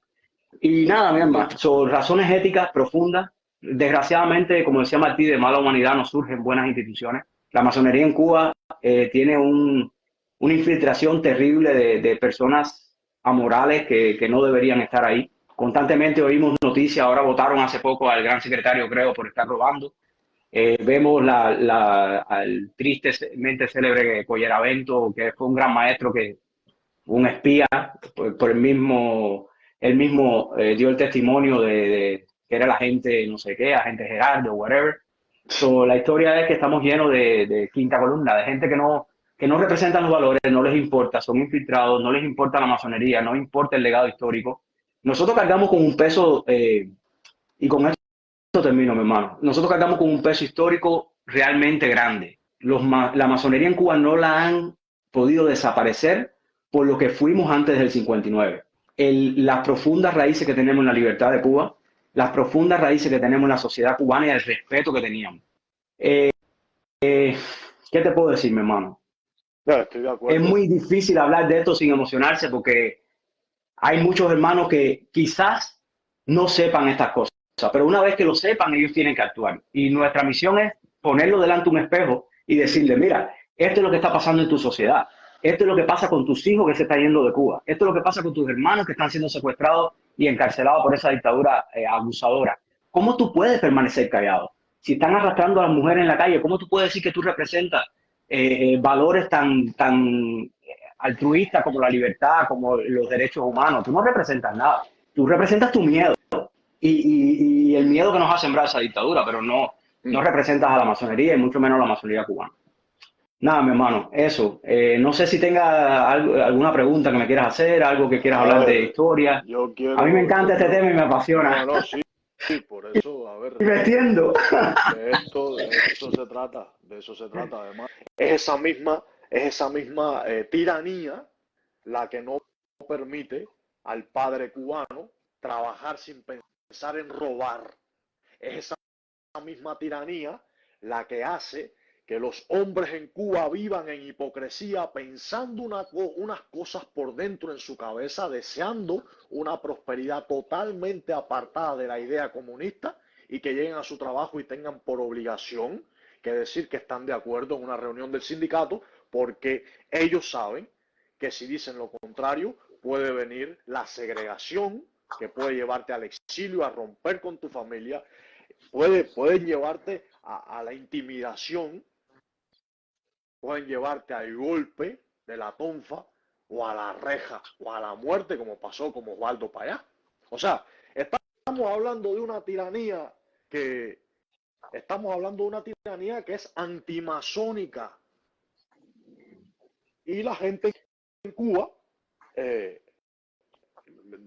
Y nada, mi hermano, son razones éticas profundas. Desgraciadamente, como decía Martí, de mala humanidad no surgen buenas instituciones. La masonería en Cuba tiene una infiltración terrible de personas amorales que no deberían estar ahí. Constantemente oímos noticias, ahora votaron hace poco al gran secretario, creo, por estar robando. Vemos al tristemente célebre Colleravento, que fue un gran maestro, que un espía, por él mismo dio el testimonio de que era el agente no sé qué, agente Gerardo, whatever. So, la historia es que estamos llenos de quinta columna, de gente que no representan los valores, no les importa, son infiltrados, no les importa la masonería, no les importa el legado histórico. Nosotros cargamos con un peso, y con esto termino, mi hermano, nosotros cargamos con un peso histórico realmente grande. La masonería en Cuba no la han podido desaparecer por lo que fuimos antes del 59. Las profundas raíces que tenemos en la libertad de Cuba, las profundas raíces que tenemos en la sociedad cubana y el respeto que teníamos. Eh, ¿Qué te puedo decir, mi hermano? No, estoy de Es acuerdo. muy difícil hablar de esto sin emocionarse porque hay muchos hermanos que quizás no sepan estas cosas, pero una vez que lo sepan, ellos tienen que actuar. Y nuestra misión es ponerlo delante de un espejo y decirle, mira, esto es lo que está pasando en tu sociedad. Esto es lo que pasa con tus hijos que se están yendo de Cuba. Esto es lo que pasa con tus hermanos que están siendo secuestrados y encarcelados por esa dictadura abusadora. ¿Cómo tú puedes permanecer callado? Si están arrastrando a las mujeres en la calle, ¿cómo tú puedes decir que tú representas valores tan altruistas como la libertad, como los derechos humanos? Tú no representas nada. Tú representas tu miedo y el miedo que nos ha sembrado esa dictadura, pero no representas a la masonería y mucho menos a la masonería cubana. Nada, mi hermano, eso. No sé si tenga alguna pregunta que me quieras hacer, algo que quieras A hablar de ver, historia. A mí me encanta este tema y me no, apasiona. no, sí, sí, por eso, a ver, Y me extiendo. de esto se trata, de eso se trata. Además, es esa misma tiranía la que no permite al padre cubano trabajar sin pensar en robar. Es esa misma tiranía la que hace que los hombres en Cuba vivan en hipocresía, pensando unas cosas por dentro en su cabeza, deseando una prosperidad totalmente apartada de la idea comunista, y que lleguen a su trabajo y tengan por obligación que decir que están de acuerdo en una reunión del sindicato, porque ellos saben que si dicen lo contrario puede venir la segregación, que puede llevarte al exilio, a romper con tu familia, pueden llevarte a la intimidación, pueden llevarte al golpe de la tonfa o a la reja o a la muerte, como pasó con Osvaldo Payá. O sea, estamos hablando de una tiranía que que es antimasónica, y la gente en Cuba, eh,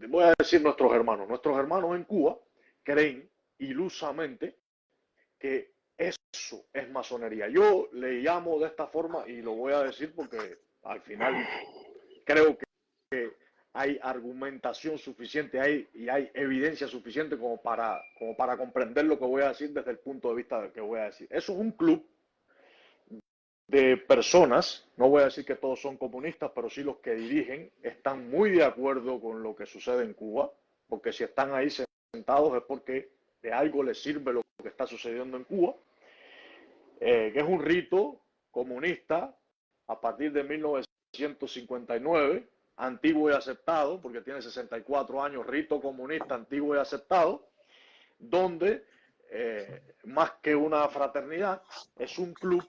voy a decir nuestros hermanos en Cuba creen ilusamente que eso es masonería. Yo le llamo de esta forma y lo voy a decir porque al final creo que hay argumentación suficiente y hay evidencia suficiente como para comprender lo que voy a decir desde el punto de vista que voy a decir. Eso es un club de personas, no voy a decir que todos son comunistas, pero sí los que dirigen están muy de acuerdo con lo que sucede en Cuba, porque si están ahí sentados es porque de algo les sirve lo que está sucediendo en Cuba, que es un rito comunista a partir de 1959, antiguo y aceptado, porque tiene 64 años, rito comunista antiguo y aceptado, donde más que una fraternidad, es un club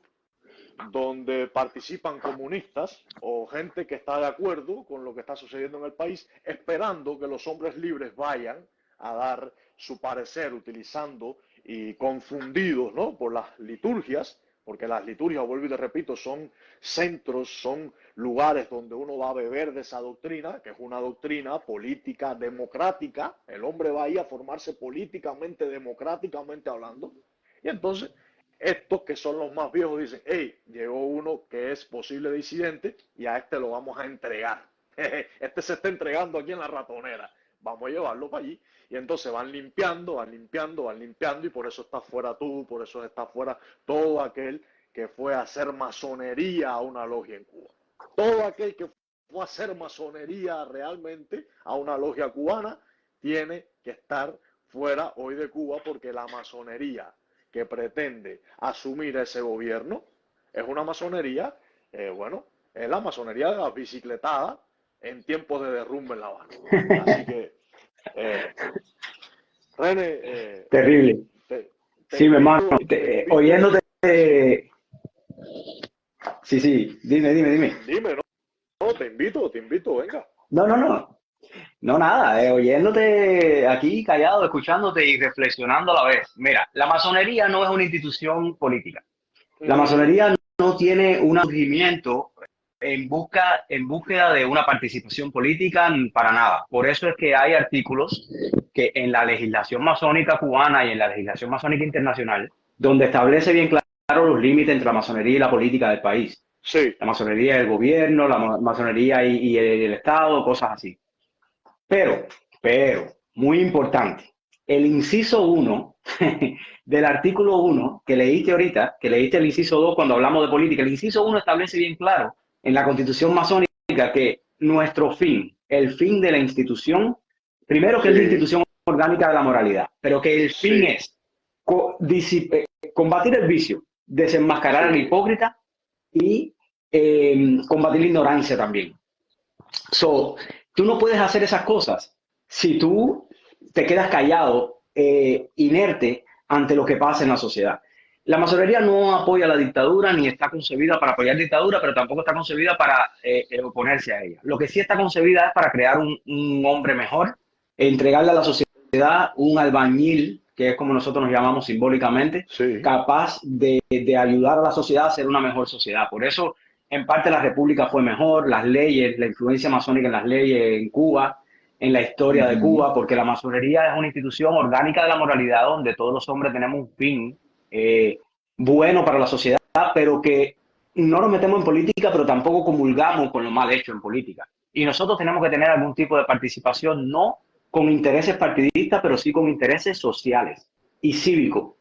donde participan comunistas o gente que está de acuerdo con lo que está sucediendo en el país, esperando que los hombres libres vayan a dar su parecer, utilizando y confundidos, ¿no?, por las liturgias, porque las liturgias, vuelvo y te repito, son centros, son lugares donde uno va a beber de esa doctrina, que es una doctrina política democrática. El hombre va ahí a formarse políticamente, democráticamente hablando, y entonces estos que son los más viejos dicen, hey, llegó uno que es posible disidente y a este lo vamos a entregar. Este se está entregando aquí en la ratonera. vamos a llevarlo para allí. Y entonces van limpiando, van limpiando, van limpiando, y por eso está fuera tú, por eso está fuera todo aquel que fue a hacer masonería a una logia en Cuba. Todo aquel que fue a hacer masonería realmente a una logia cubana tiene que estar fuera hoy de Cuba, porque la masonería que pretende asumir ese gobierno es una masonería, bueno, es la masonería de la bicicletada en tiempos de derrumbe en La Habana. Así que, eh, René, Terrible. te, te Sí, mi hermano, invito, te invito, oyéndote, sí, sí, dime. dime, ¿no? No, te invito, venga. No, no, no, no, nada, oyéndote aquí callado, escuchándote y reflexionando a la vez. Mira, la masonería no es una institución política. La Ujú. masonería no tiene un surgimiento en búsqueda de una participación política para nada. Por eso es que hay artículos que en la legislación masónica cubana y en la legislación masónica internacional, donde establece bien claro los límites entre la masonería y la política del país. Sí, La masonería y el gobierno, la masonería y el Estado, cosas así. Pero, muy importante, el inciso uno del artículo uno que leíste ahorita, que leíste el inciso 2 cuando hablamos de política, el inciso uno establece bien claro en la Constitución masónica que nuestro fin, el fin de la institución, primero que es la sí, institución orgánica de la moralidad, pero que el fin sí, es combatir el vicio, desenmascarar al sí, hipócrita y combatir la ignorancia también. So, tú no puedes hacer esas cosas si tú te quedas callado, inerte ante lo que pasa en la sociedad. La masonería no apoya la dictadura ni está concebida para apoyar dictadura, pero tampoco está concebida para oponerse a ella. Lo que sí está concebida es para crear un hombre mejor, entregarle a la sociedad un albañil, que es como nosotros nos llamamos simbólicamente, sí. capaz de ayudar a la sociedad a ser una mejor sociedad. Por eso en parte la república fue mejor, las leyes, la influencia masónica en las leyes en Cuba, en la historia de Ujú. Cuba, porque la masonería es una institución orgánica de la moralidad donde todos los hombres tenemos un fin bueno para la sociedad, pero que no nos metemos en política, pero tampoco comulgamos con lo mal hecho en política. Y nosotros tenemos que tener algún tipo de participación, no con intereses partidistas, pero sí con intereses sociales y cívicos.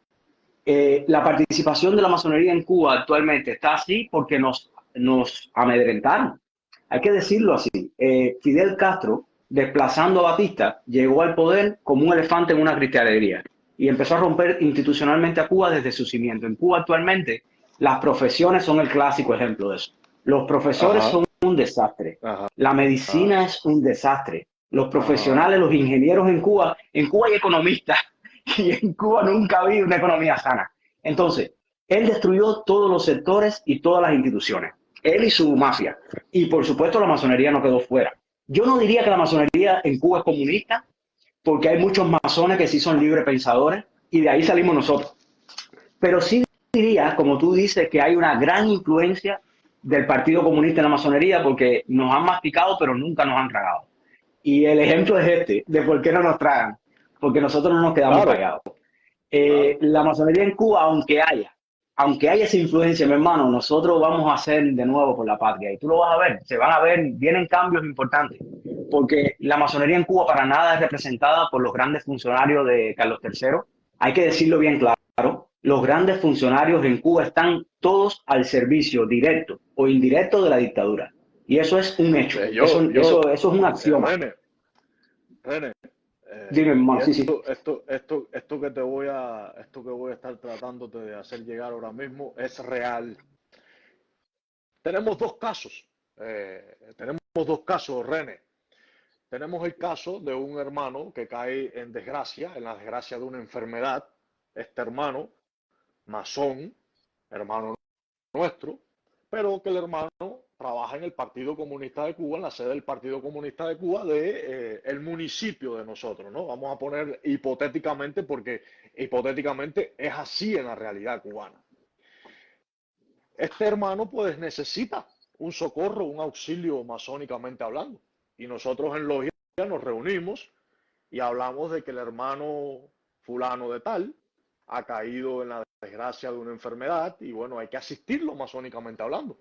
La participación de la masonería en Cuba actualmente está así porque nos amedrentaron. Hay que decirlo así. Fidel Castro, desplazando a Batista, llegó al poder como un elefante en una cristalería y empezó a romper institucionalmente a Cuba desde su cimiento. En Cuba actualmente las profesiones son el clásico ejemplo de eso. Los profesores Ajá, son un desastre. ajá, La ajá, medicina es un desastre. Los ajá. profesionales, los ingenieros en Cuba hay economistas y en Cuba nunca ha habido una economía sana. Entonces, él destruyó todos los sectores y todas las instituciones, él y su mafia. Y por supuesto la masonería no quedó fuera. Yo no diría que la masonería en Cuba es comunista, porque hay muchos masones que sí son libre pensadores y de ahí salimos nosotros. Pero sí diría, como tú dices, que hay una gran influencia del Partido Comunista en la masonería porque nos han masticado pero nunca nos han tragado. Y el ejemplo es este, de por qué no nos tragan, porque nosotros no nos quedamos Claro, callados. claro. La masonería en Cuba, aunque haya esa influencia, mi hermano, nosotros vamos a hacer de nuevo por la patria. Y tú lo vas a ver, se van a ver, vienen cambios importantes. Porque la masonería en Cuba para nada es representada por los grandes funcionarios de Carlos III. Hay que decirlo bien claro, los grandes funcionarios en Cuba están todos al servicio directo o indirecto de la dictadura. Y eso es un hecho, eso es un axioma. René, René, Dime, y hermano, sí, sí. esto esto que voy a estar tratándote de hacer llegar ahora mismo es real. Tenemos dos casos, René. Tenemos el caso de un hermano que cae en desgracia, en la desgracia de una enfermedad. Este hermano, masón, hermano nuestro, pero que el hermano trabaja en el Partido Comunista de Cuba, en la sede del Partido Comunista de Cuba de el municipio de nosotros, ¿no? Vamos a poner hipotéticamente, porque hipotéticamente es así en la realidad cubana. Este hermano pues necesita un socorro, un auxilio masónicamente hablando. Y nosotros en logia nos reunimos y hablamos de que el hermano fulano de tal ha caído en la desgracia de una enfermedad y bueno, hay que asistirlo masónicamente hablando.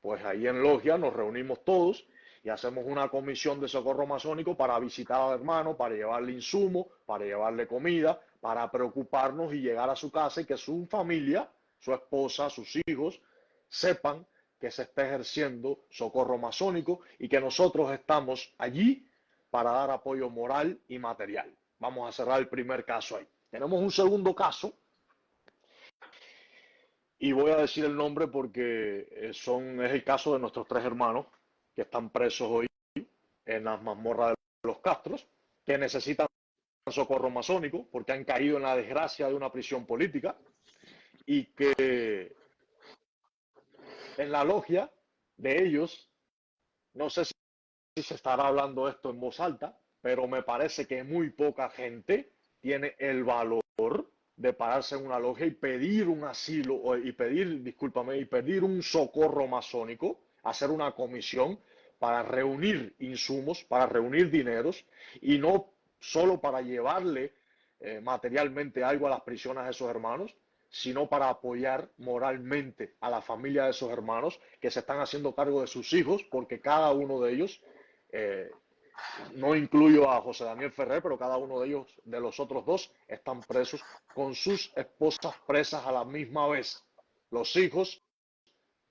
Pues ahí en logia nos reunimos todos y hacemos una comisión de socorro masónico para visitar al hermano, para llevarle insumos, para llevarle comida, para preocuparnos y llegar a su casa y que su familia, su esposa, sus hijos, sepan que se está ejerciendo socorro masónico y que nosotros estamos allí para dar apoyo moral y material. Vamos a cerrar el primer caso ahí. Tenemos un segundo caso y voy a decir el nombre porque es el caso de nuestros 3 hermanos que están presos hoy en las mazmorras de los Castros, que necesitan socorro masónico porque han caído en la desgracia de una prisión política y que en la logia de ellos, no sé si se estará hablando esto en voz alta, pero me parece que muy poca gente tiene el valor de pararse en una logia y pedir un asilo, y pedir un socorro masónico, hacer una comisión para reunir insumos, para reunir dineros, y no solo para llevarle materialmente algo a las prisiones de esos hermanos, sino para apoyar moralmente a la familia de esos hermanos que se están haciendo cargo de sus hijos, porque cada uno de ellos, no incluyo a José Daniel Ferrer, pero cada uno de ellos, de los otros 2, están presos con sus esposas presas a la misma vez. Los hijos,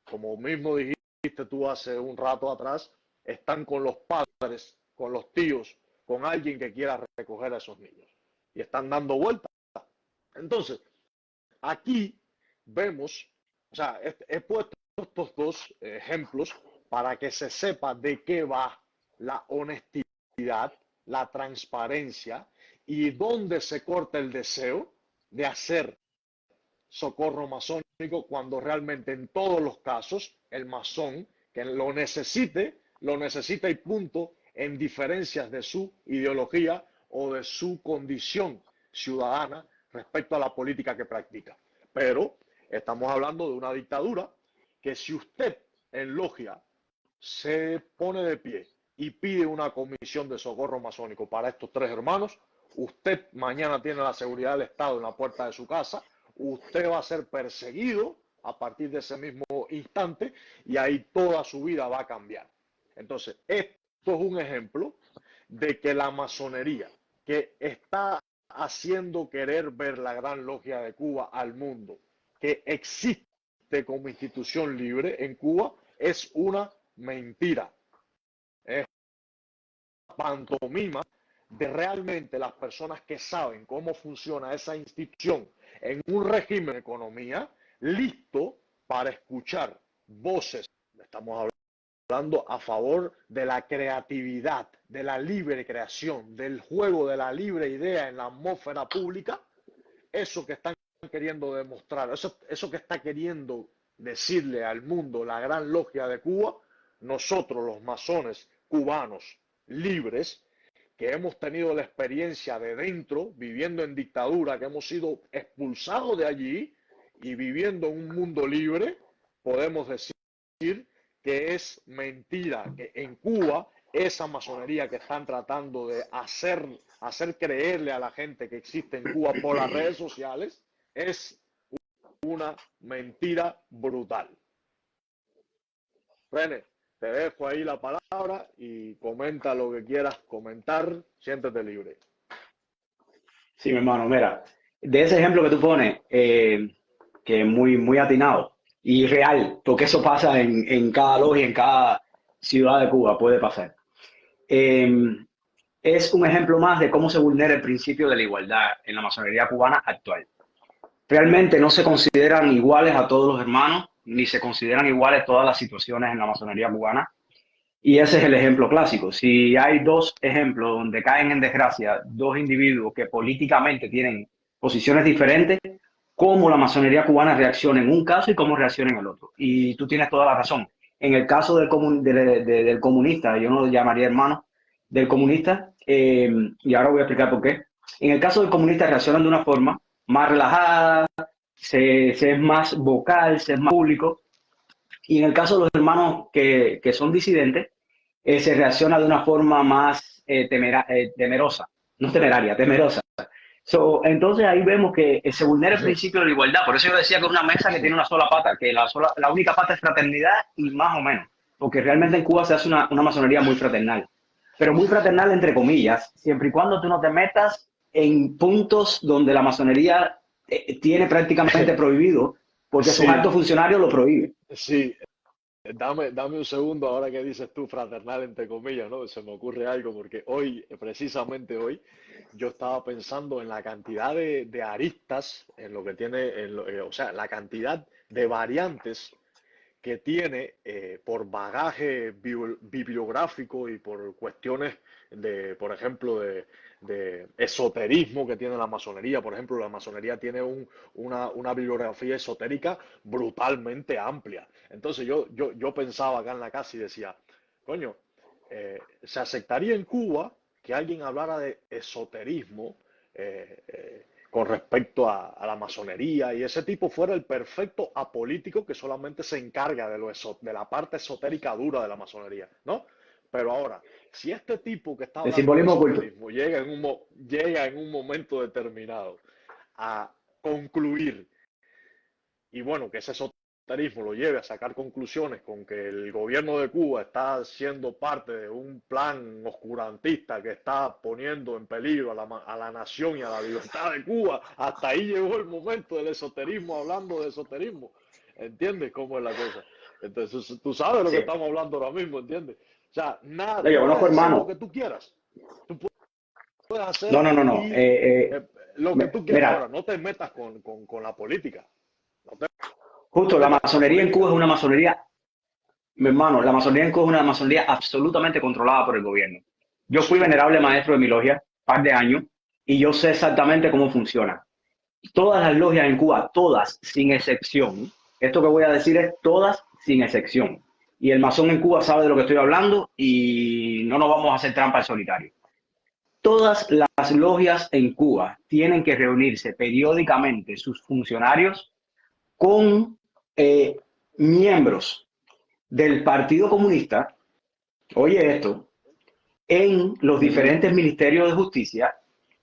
como mismo dijiste tú hace un rato atrás, están con los padres, con los tíos, con alguien que quiera recoger a esos niños. Y están dando vueltas. Entonces, aquí vemos, o sea, he puesto estos 2 ejemplos para que se sepa de qué va la honestidad, la transparencia y dónde se corta el deseo de hacer socorro masónico cuando realmente en todos los casos el masón que lo necesita y punto, en diferencias de su ideología o de su condición ciudadana respecto a la política que practica. Pero estamos hablando de una dictadura que si usted en logia se pone de pie y pide una comisión de socorro masónico para estos 3 hermanos, usted mañana tiene la seguridad del Estado en la puerta de su casa, usted va a ser perseguido a partir de ese mismo instante y ahí toda su vida va a cambiar. Entonces, esto es un ejemplo de que la masonería, que está haciendo querer ver la Gran Logia de Cuba al mundo, que existe como institución libre en Cuba, es una mentira. Es pantomima de realmente las personas que saben cómo funciona esa institución en un régimen de economía listo para escuchar voces. Estamos hablando a favor de la creatividad, de la libre creación, del juego de la libre idea en la atmósfera pública. Eso que están queriendo demostrar, eso que está queriendo decirle al mundo la Gran Logia de Cuba, nosotros los masones cubanos libres, que hemos tenido la experiencia de dentro, viviendo en dictadura, que hemos sido expulsados de allí y viviendo en un mundo libre, podemos decir que es mentira, que en Cuba esa masonería que están tratando de hacer creerle a la gente que existe en Cuba por las redes sociales es una mentira brutal. René, te dejo ahí la palabra y comenta lo que quieras comentar, siéntete libre. Sí, mi hermano, mira, de ese ejemplo que tú pones, que es muy, muy atinado y real, porque eso pasa en cada logia, en cada ciudad de Cuba, puede pasar. Es un ejemplo más de cómo se vulnera el principio de la igualdad en la masonería cubana actual. Realmente no se consideran iguales a todos los hermanos, ni se consideran iguales todas las situaciones en la masonería cubana. Y ese es el ejemplo clásico. Si hay 2 ejemplos donde caen en desgracia 2 individuos que políticamente tienen posiciones diferentes, cómo la masonería cubana reacciona en un caso y cómo reacciona en el otro. Y tú tienes toda la razón. En el caso del comunista, yo no lo llamaría hermano, del comunista, y ahora voy a explicar por qué. En el caso del comunista reaccionan de una forma más relajada, se es más vocal, se es más público. Y en el caso de los hermanos que son disidentes, se reacciona de una forma más temerosa, no temeraria, temerosa. Entonces ahí vemos que se vulnera el principio de la igualdad. Por eso yo decía que es una mesa que tiene una sola pata, que la única pata es fraternidad y más o menos. porque realmente en Cuba se hace una masonería muy fraternal, pero muy fraternal entre comillas, siempre y cuando tú no te metas en puntos donde la masonería tiene prácticamente prohibido, porque sus Sí, altos funcionarios lo prohíben. sí. Dame un segundo ahora que dices tú fraternal entre comillas, ¿no? Se me ocurre algo porque hoy, precisamente hoy, yo estaba pensando en la cantidad de aristas, en lo que tiene, o sea, la cantidad de variantes que tiene por bagaje bibliográfico y por cuestiones de, por ejemplo, de esoterismo que tiene la masonería. Por ejemplo, la masonería tiene una bibliografía esotérica brutalmente amplia. Entonces yo pensaba acá en la casa y decía, coño, ¿se aceptaría en Cuba que alguien hablara de esoterismo? Con respecto a la masonería y ese tipo fuera el perfecto apolítico que solamente se encarga de la parte esotérica dura de la masonería, ¿no? Pero ahora, si este tipo que está El hablando de simbolismo oculto. esoterismo llega en un momento determinado a concluir y bueno, que ese esoterismo lo lleve a sacar conclusiones con que el gobierno de Cuba está siendo parte de un plan oscurantista que está poniendo en peligro a la nación y a la libertad de Cuba. Hasta ahí llegó el momento del esoterismo, hablando de esoterismo. ¿Entiendes cómo es la cosa? Entonces, tú sabes lo que Sí. estamos hablando ahora mismo, ¿entiendes? O sea, nada, No, tú yo puedes conozco hacer lo hermanos. que tú quieras. Tú puedes hacer No, no, no, no. aquí lo que tú quieras. Mira, Ahora, no te metas con la política. No te justo la metas con la masonería en Cuba política. es una masonería, mi hermano, la masonería en Cuba es una masonería absolutamente controlada por el gobierno. Yo fui Sí, venerable maestro de mi logia, un par de años, y yo sé exactamente cómo funciona. Todas las logias en Cuba, todas, sin excepción, esto que voy a decir es todas sin excepción. Y el masón en Cuba sabe de lo que estoy hablando y no nos vamos a hacer trampa al solitario. Todas las logias en Cuba tienen que reunirse periódicamente sus funcionarios con eh, miembros del Partido Comunista, oye esto, en los ujú, diferentes ministerios de justicia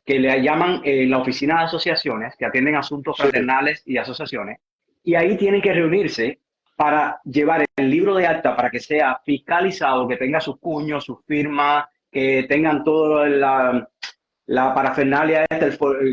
que le llaman la oficina de asociaciones, que atienden asuntos sí, fraternales y asociaciones, y ahí tienen que reunirse para llevar el libro de acta para que sea fiscalizado, que tenga sus puños, sus firmas, que tengan toda la parafernalia,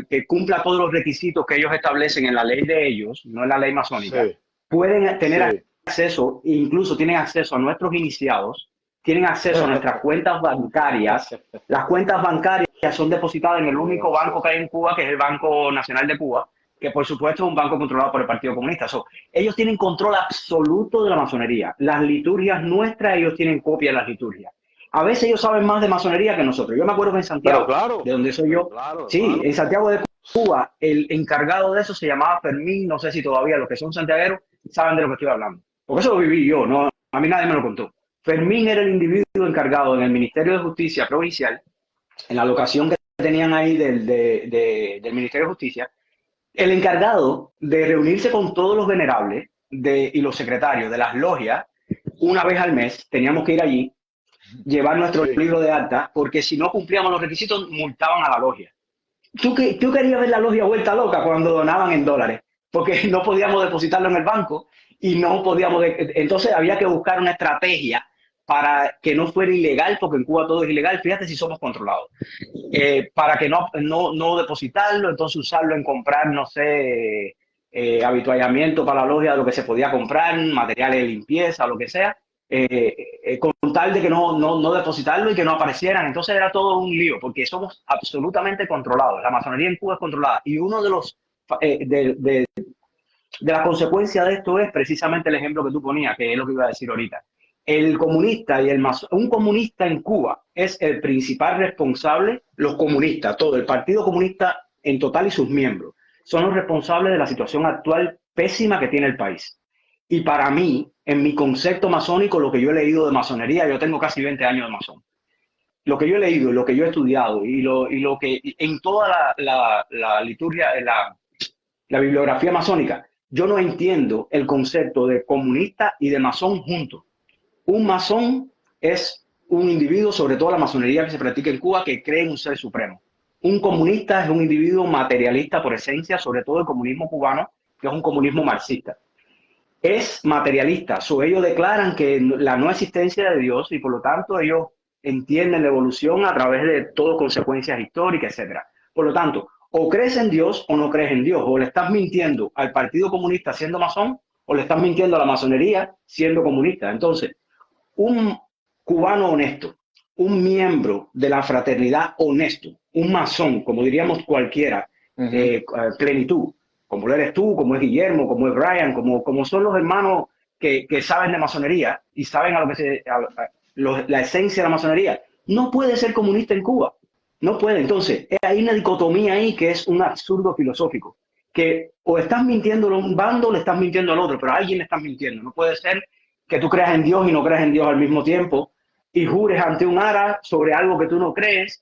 que cumpla todos los requisitos que ellos establecen en la ley de ellos, no en la ley masónica. sí, Pueden tener sí. acceso, incluso tienen acceso a nuestros iniciados, tienen acceso a nuestras cuentas bancarias. Las cuentas bancarias son depositadas en el único banco que hay en Cuba, que es el Banco Nacional de Cuba, que por supuesto es un banco controlado por el Partido Comunista. Ellos tienen control absoluto de la masonería. Las liturgias nuestras, ellos tienen copia de las liturgias. A veces ellos saben más de masonería que nosotros. Yo me acuerdo que en Santiago, de donde soy yo, sí, Claro. en Santiago de Cuba, el encargado de eso se llamaba Fermín, no sé si todavía los que son santiagueros saben de lo que estoy hablando. Porque eso lo viví yo, no, a mí nadie me lo contó. Fermín era el individuo encargado en el Ministerio de Justicia Provincial, en la locación que tenían ahí del Ministerio de Justicia, el encargado de reunirse con todos los venerables y los secretarios de las logias una vez al mes. Teníamos que ir allí, llevar nuestro Sí, libro de acta, porque si no cumplíamos los requisitos, multaban a la logia. ¿Tú querías ver la logia vuelta loca cuando donaban en dólares? Porque no podíamos depositarlo en el banco y no podíamos. Entonces había que buscar una estrategia para que no fuera ilegal, porque en Cuba todo es ilegal, fíjate si somos controlados, para que no depositarlo, entonces usarlo en comprar, no sé, habituallamiento para la logia, lo que se podía comprar, materiales de limpieza, lo que sea, con tal de que no depositarlo y que no aparecieran. Entonces era todo un lío, porque somos absolutamente controlados. La masonería en Cuba es controlada. Y uno de los de las consecuencias de esto es precisamente el ejemplo que tú ponías, que es lo que iba a decir ahorita. El comunista y un comunista en Cuba es el principal responsable, los comunistas, todo el Partido Comunista en total y sus miembros, son los responsables de la situación actual pésima que tiene el país. Y para mí, en mi concepto masónico, lo que yo he leído de masonería, yo tengo casi 20 años de masón, lo que yo he leído, lo que yo he estudiado y lo que en toda la liturgia, la bibliografía masónica, yo no entiendo el concepto de comunista y de masón juntos. Un masón es un individuo, sobre todo la masonería que se practica en Cuba, que cree en un ser supremo. Un comunista es un individuo materialista por esencia, sobre todo el comunismo cubano, que es un comunismo marxista. es materialista. Ellos declaran que la no existencia de Dios y por lo tanto ellos entienden la evolución a través de todo consecuencias históricas, etcétera. Por lo tanto, o crees en Dios o no crees en Dios, o le estás mintiendo al Partido Comunista siendo masón, o le estás mintiendo a la masonería siendo comunista. Entonces, un cubano honesto, un miembro de la fraternidad honesto, un masón, como diríamos cualquiera, plenitud, como lo eres tú, como es Guillermo, como es Brian, como son los hermanos que saben de masonería y saben a lo que la esencia de la masonería, no puede ser comunista en Cuba. No puede. Entonces, hay una dicotomía ahí que es un absurdo filosófico. Que o estás mintiendo a un bando o le estás mintiendo al otro, pero a alguien le estás mintiendo. No puede ser que tú creas en Dios y no creas en Dios al mismo tiempo y jures ante un ara sobre algo que tú no crees,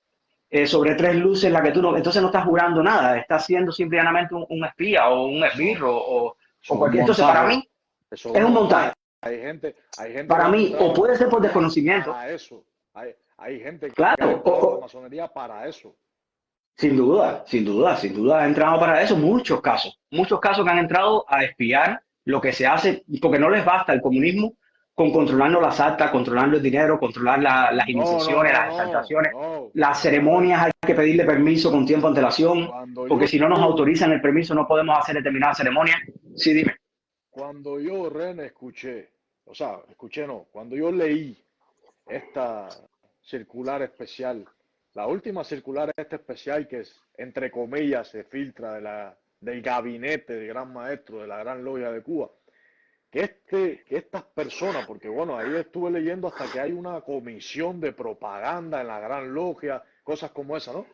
sobre tres luces en la que tú no. Entonces no estás jurando nada, estás siendo simplemente un espía o un No, esbirro eso es un cualquier. Entonces, para montaje. mí, Eso es es un un montaje. montaje. Hay gente que Para ha mí, o entrado a la puede ser por masonería desconocimiento, para eso. Hay gente que ha claro, entrado a la masonería para eso. sin duda, sin duda, sin duda ha entrado para eso muchos casos que han entrado a espiar lo que se hace, porque no les basta el comunismo con controlando las actas, controlando el dinero, controlar las No, no, iniciaciones, no, las no, exaltaciones, no. las A ver, ceremonias hay que pedirle permiso con tiempo de antelación, cuando porque yo, si no nos autorizan el permiso no podemos hacer determinada ceremonia. Sí, dime. cuando yo, Ren, escuché, o sea, escuché no, cuando yo leí esta circular especial, la última circular esta especial que es, entre comillas, se filtra del gabinete del Gran Maestro de la Gran Logia de Cuba, que estas personas, porque bueno, ahí estuve leyendo hasta que hay una comisión de propaganda en la Gran Logia, cosas como esa, ¿no?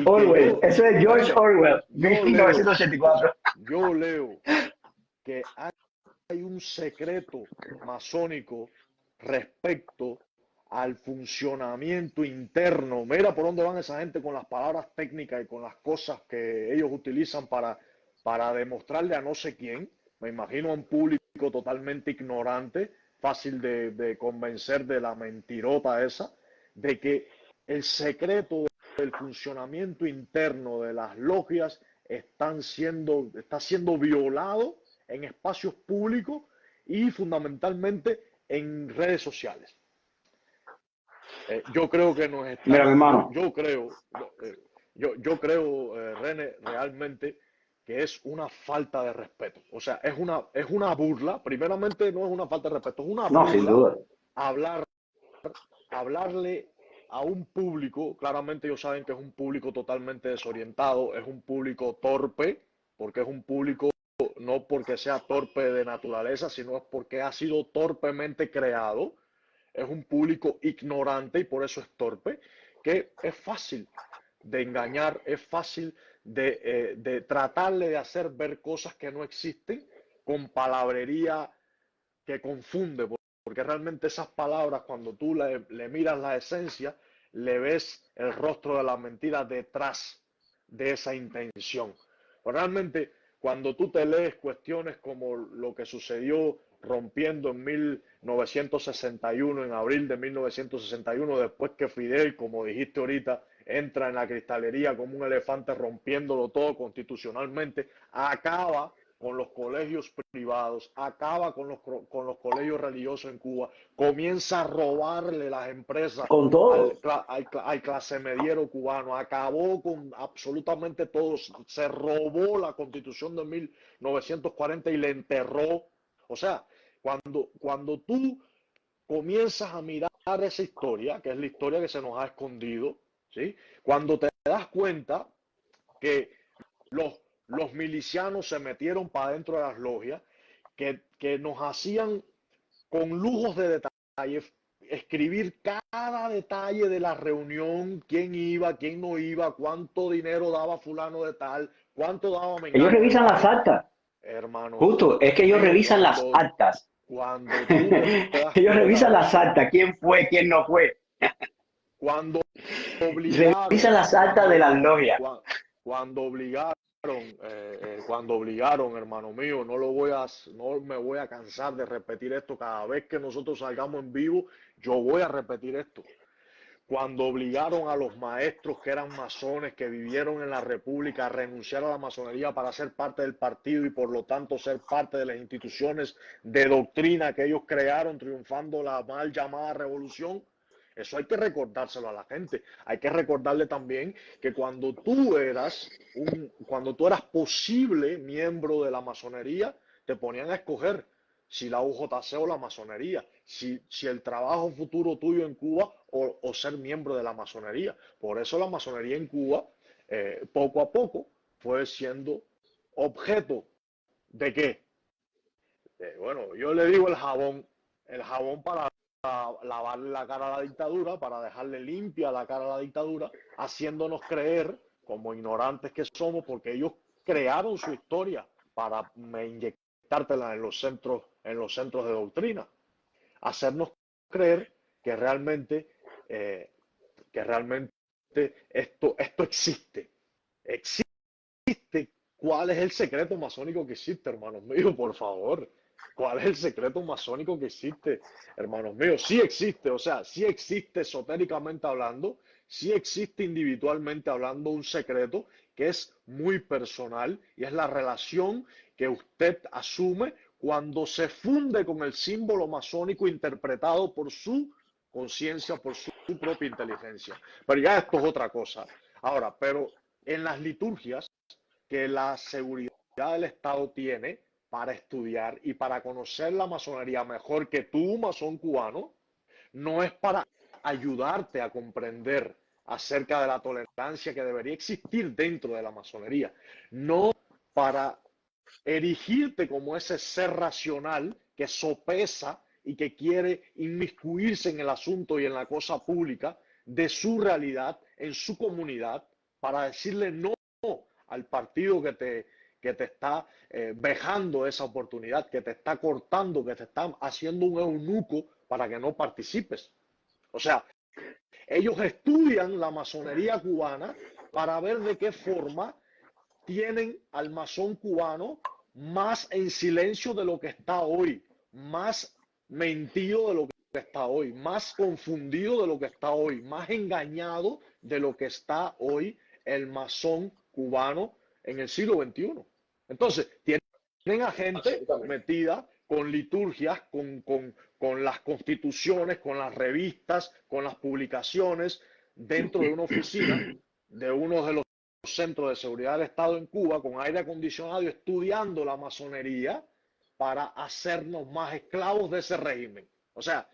Y que Orwell, eso es George René, Orwell, yo leo, 1984. yo leo que hay un secreto masónico respecto al funcionamiento interno. Mira por dónde van esa gente con las palabras técnicas y con las cosas que ellos utilizan para demostrarle a no sé quién. Me imagino a un público totalmente ignorante, fácil de convencer de la mentirota esa, de que el secreto del funcionamiento interno de las logias está siendo violado en espacios públicos y fundamentalmente en redes sociales. Yo creo que nos Mira, mi están, hermano, yo creo, René, realmente que es una falta de respeto. O sea, es una burla. Primeramente, no es una falta de respeto, es una no, sin burla duda. hablar, hablarle a un público. Claramente ellos saben que es un público totalmente desorientado, es un público torpe, porque es un público no porque sea torpe de naturaleza, sino es porque ha sido torpemente creado. Es un público ignorante y por eso es torpe, que es fácil de engañar, es fácil de tratarle de hacer ver cosas que no existen con palabrería que confunde, porque realmente esas palabras, cuando tú le miras la esencia, le ves el rostro de la mentira detrás de esa intención. Pero realmente, cuando tú te lees cuestiones como lo que sucedió rompiendo en 1961, en abril de 1961, después que Fidel, como dijiste ahorita, entra en la cristalería como un elefante rompiéndolo todo constitucionalmente, acaba con los colegios privados, acaba con los colegios religiosos en Cuba, comienza a robarle las empresas Con todo. al clase mediero cubano, acabó con absolutamente todo, se robó la constitución de 1940 y le enterró. O sea, cuando tú comienzas a mirar esa historia, que es la historia que se nos ha escondido, ¿sí? Cuando te das cuenta que los, los milicianos se metieron para dentro de las logias, que nos hacían con lujos de detalle escribir cada detalle de la reunión, quién iba, quién no iba, cuánto dinero daba fulano de tal, cuánto daba Ellos mengano, revisan las hermano, actas. hermano, Justo, es que ellos mío, revisan las actas. cuando tú te das Ellos cuenta revisan de las eso, actas, quién fue, quién no fue. cuando Revisan obligaron, las actas de las logias. cuando obligaron, cuando obligaron, hermano mío, no me voy a cansar de repetir esto cada vez que nosotros salgamos en vivo, yo voy a repetir esto. cuando obligaron a los maestros que eran masones, que vivieron en la República, a renunciar a la masonería para ser parte del partido y por lo tanto ser parte de las instituciones de doctrina que ellos crearon, triunfando la mal llamada revolución. Eso hay que recordárselo a la gente. Hay que recordarle también que cuando tú eras posible miembro de la masonería, te ponían a escoger si la UJC o la masonería, si el trabajo futuro tuyo en Cuba o ser miembro de la masonería. Por eso la masonería en Cuba, poco a poco, fue siendo objeto de qué. Bueno, yo le digo el jabón para lavarle la cara a la dictadura, para dejarle limpia la cara a la dictadura, haciéndonos creer, como ignorantes que somos, porque ellos crearon su historia para inyectártela en los centros de doctrina, hacernos creer que realmente esto existe. ¿Cuál es el secreto masónico que existe, hermanos míos? Por favor. ¿Cuál es el secreto masónico que existe, hermanos míos? Sí existe, o sea, sí existe esotéricamente hablando, sí existe individualmente hablando un secreto que es muy personal y es la relación que usted asume cuando se funde con el símbolo masónico interpretado por su conciencia, por su propia inteligencia. Pero ya esto es otra cosa. Ahora, pero en las liturgias que la seguridad del Estado tiene para estudiar y para conocer la masonería mejor que tú, masón cubano, no es para ayudarte a comprender acerca de la tolerancia que debería existir dentro de la masonería, no para erigirte como ese ser racional que sopesa y que quiere inmiscuirse en el asunto y en la cosa pública de su realidad, en su comunidad, para decirle no al partido que te está vejando esa oportunidad, que te está cortando, que te está haciendo un eunuco para que no participes. O sea, ellos estudian la masonería cubana para ver de qué forma tienen al masón cubano más en silencio de lo que está hoy, más mentido de lo que está hoy, más confundido de lo que está hoy, más engañado de lo que está hoy el masón cubano en el siglo XXI. Entonces, tienen a gente metida con liturgias, con las constituciones, con las revistas, con las publicaciones, dentro de una oficina de uno de los centros de seguridad del Estado en Cuba, con aire acondicionado, estudiando la masonería para hacernos más esclavos de ese régimen. O sea,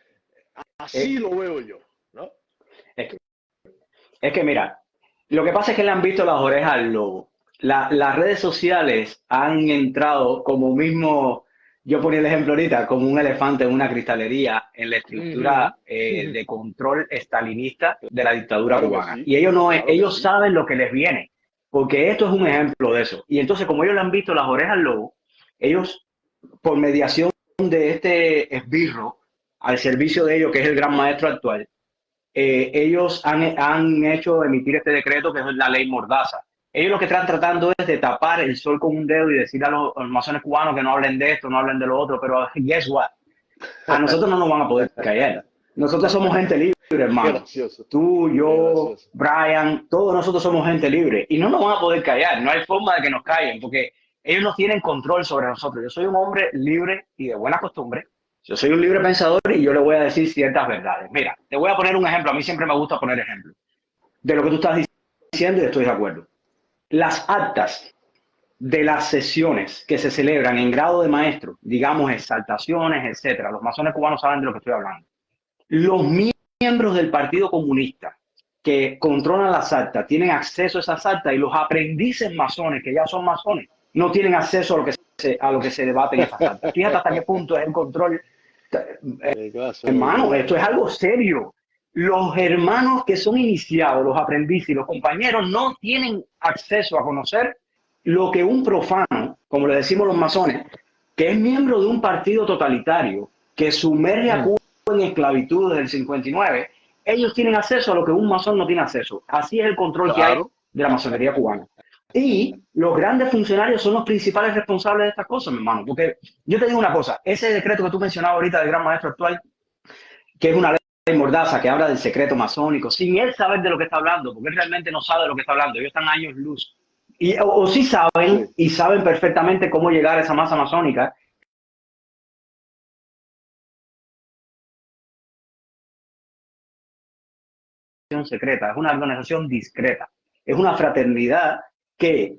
así lo veo yo, ¿no? Es que mira, lo que pasa es que le han visto las orejas al lobo. Las redes sociales han entrado como mismo, yo ponía el ejemplo ahorita, como un elefante en una cristalería en la estructura de control estalinista de la dictadura Claro cubana. sí, Y ellos no, claro ellos saben lo que les viene, porque esto es un ejemplo de eso. Y entonces, como ellos le han visto las orejas al lobo, ellos, por mediación de este esbirro al servicio de ellos, que es el gran maestro actual, ellos han hecho emitir este decreto que es la ley Mordaza. Ellos lo que están tratando es de tapar el sol con un dedo y decir a los masones cubanos que no hablen de esto, no hablen de lo otro, pero guess what? A nosotros no nos van a poder callar. Nosotros somos gente libre, hermano. Gracioso. Tú, yo, Brian, todos nosotros somos gente libre y no nos van a poder callar. No hay forma de que nos callen porque ellos no tienen control sobre nosotros. Yo soy un hombre libre y de buena costumbre. Yo soy un libre pensador y yo le voy a decir ciertas verdades. Mira, te voy a poner un ejemplo. A mí siempre me gusta poner ejemplos de lo que tú estás diciendo y estoy de acuerdo. Las actas de las sesiones que se celebran en grado de maestro, digamos exaltaciones, etcétera. Los masones cubanos saben de lo que estoy hablando. Los miembros del Partido Comunista que controlan las actas tienen acceso a esas actas y los aprendices masones, que ya son masones, no tienen acceso a lo que se debate en esas actas. Fíjate hasta qué punto es el control. Hermano, esto es algo serio. Los hermanos que son iniciados, los aprendices y los compañeros no tienen acceso a conocer lo que un profano, como le decimos los masones, que es miembro de un partido totalitario que sumerge a Cuba en esclavitud desde el 59, ellos tienen acceso a lo que un masón no tiene acceso. Así es el control que hay de la masonería cubana. Y los grandes funcionarios son los principales responsables de estas cosas, mi hermano. Porque yo te digo una cosa, ese decreto que tú mencionabas ahorita del gran maestro actual, que es una ley Mordaza que habla del secreto masónico, sin él saber de lo que está hablando, porque él realmente no sabe de lo que está hablando, ellos están años luz. O sí saben, Sí. y saben perfectamente cómo llegar a esa masa masónica. Secreta, es una organización discreta, es una fraternidad que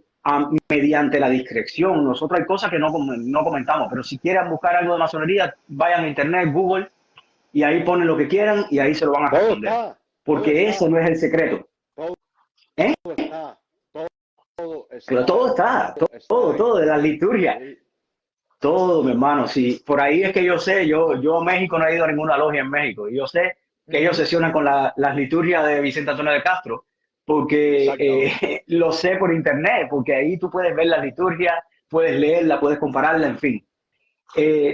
mediante la discreción, nosotros hay cosas que no comentamos, pero si quieren buscar algo de masonería, vayan a internet, Google, y ahí ponen lo que quieran y ahí se lo van a Todo responder, está, todo porque ese está, no es el secreto. todo ¿Eh? está, todo Pero está, todo está, está ahí. todo, de las liturgias, Sí. todo, mi hermano. Sí, por ahí es que yo sé, yo a México no he ido a ninguna logia en México, y yo sé que ellos Ujú. sesionan con las liturgias de Vicente Antonio de Castro, porque Exactamente. lo sé por internet, porque ahí tú puedes ver la liturgia, puedes leerla, puedes compararla, en fin.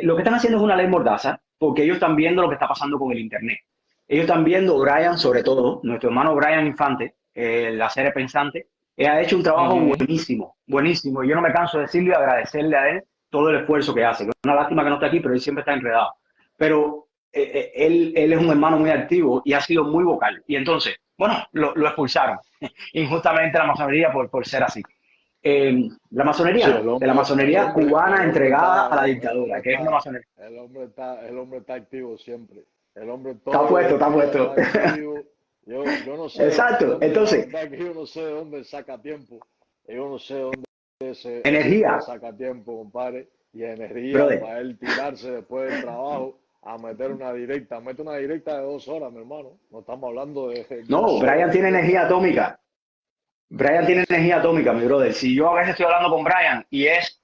Lo que están haciendo es una ley mordaza, porque ellos están viendo lo que está pasando con el internet. Ellos están viendo, Brian, sobre todo, nuestro hermano Brian Infante, la serie pensante, ha hecho un trabajo Ujú. buenísimo, buenísimo. Y yo no me canso de decirle y agradecerle a él todo el esfuerzo que hace. Es una lástima que no esté aquí, pero él siempre está enredado. Pero él es un hermano muy activo y ha sido muy vocal. Y entonces, bueno, lo expulsaron injustamente de la masonería por ser así. La masonería Sí, no, de la masonería cubana el hombre entregada está, a la dictadura, que es una masonería. el hombre está activo siempre. El hombre Está todos puesto, los está días puesto. está activo. Yo no sé, el Exacto. hombre, la Entonces, verdad que yo no sé de dónde saca tiempo. Yo no sé de dónde ese hombre energía, saca tiempo, compadre, y energía brother. para él tirarse después del trabajo a meter una directa. Mete una directa de 2 horas, mi hermano. No estamos hablando de No, 2 horas Brian de tiene directa. energía atómica. Brian tiene energía atómica, mi brother. Si yo a veces estoy hablando con Brian y es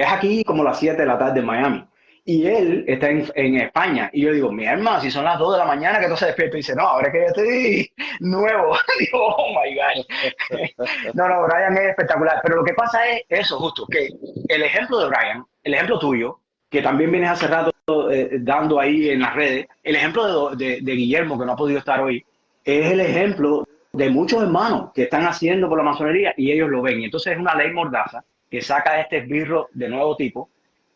aquí como las 7 de la tarde en Miami. Y él está en España. Y yo digo, mi hermano, si son las 2 de la mañana que tú se despierta. Y dice, no, ahora es que yo estoy nuevo. Digo, oh my gosh. No, no, Brian es espectacular. Pero lo que pasa es eso, justo, que el ejemplo de Brian, el ejemplo tuyo, que también vienes hace rato dando ahí en las redes, el ejemplo de Guillermo, que no ha podido estar hoy, es el ejemplo de muchos hermanos que están haciendo por la masonería y ellos lo ven. Y entonces es una ley mordaza que saca este esbirro de nuevo tipo,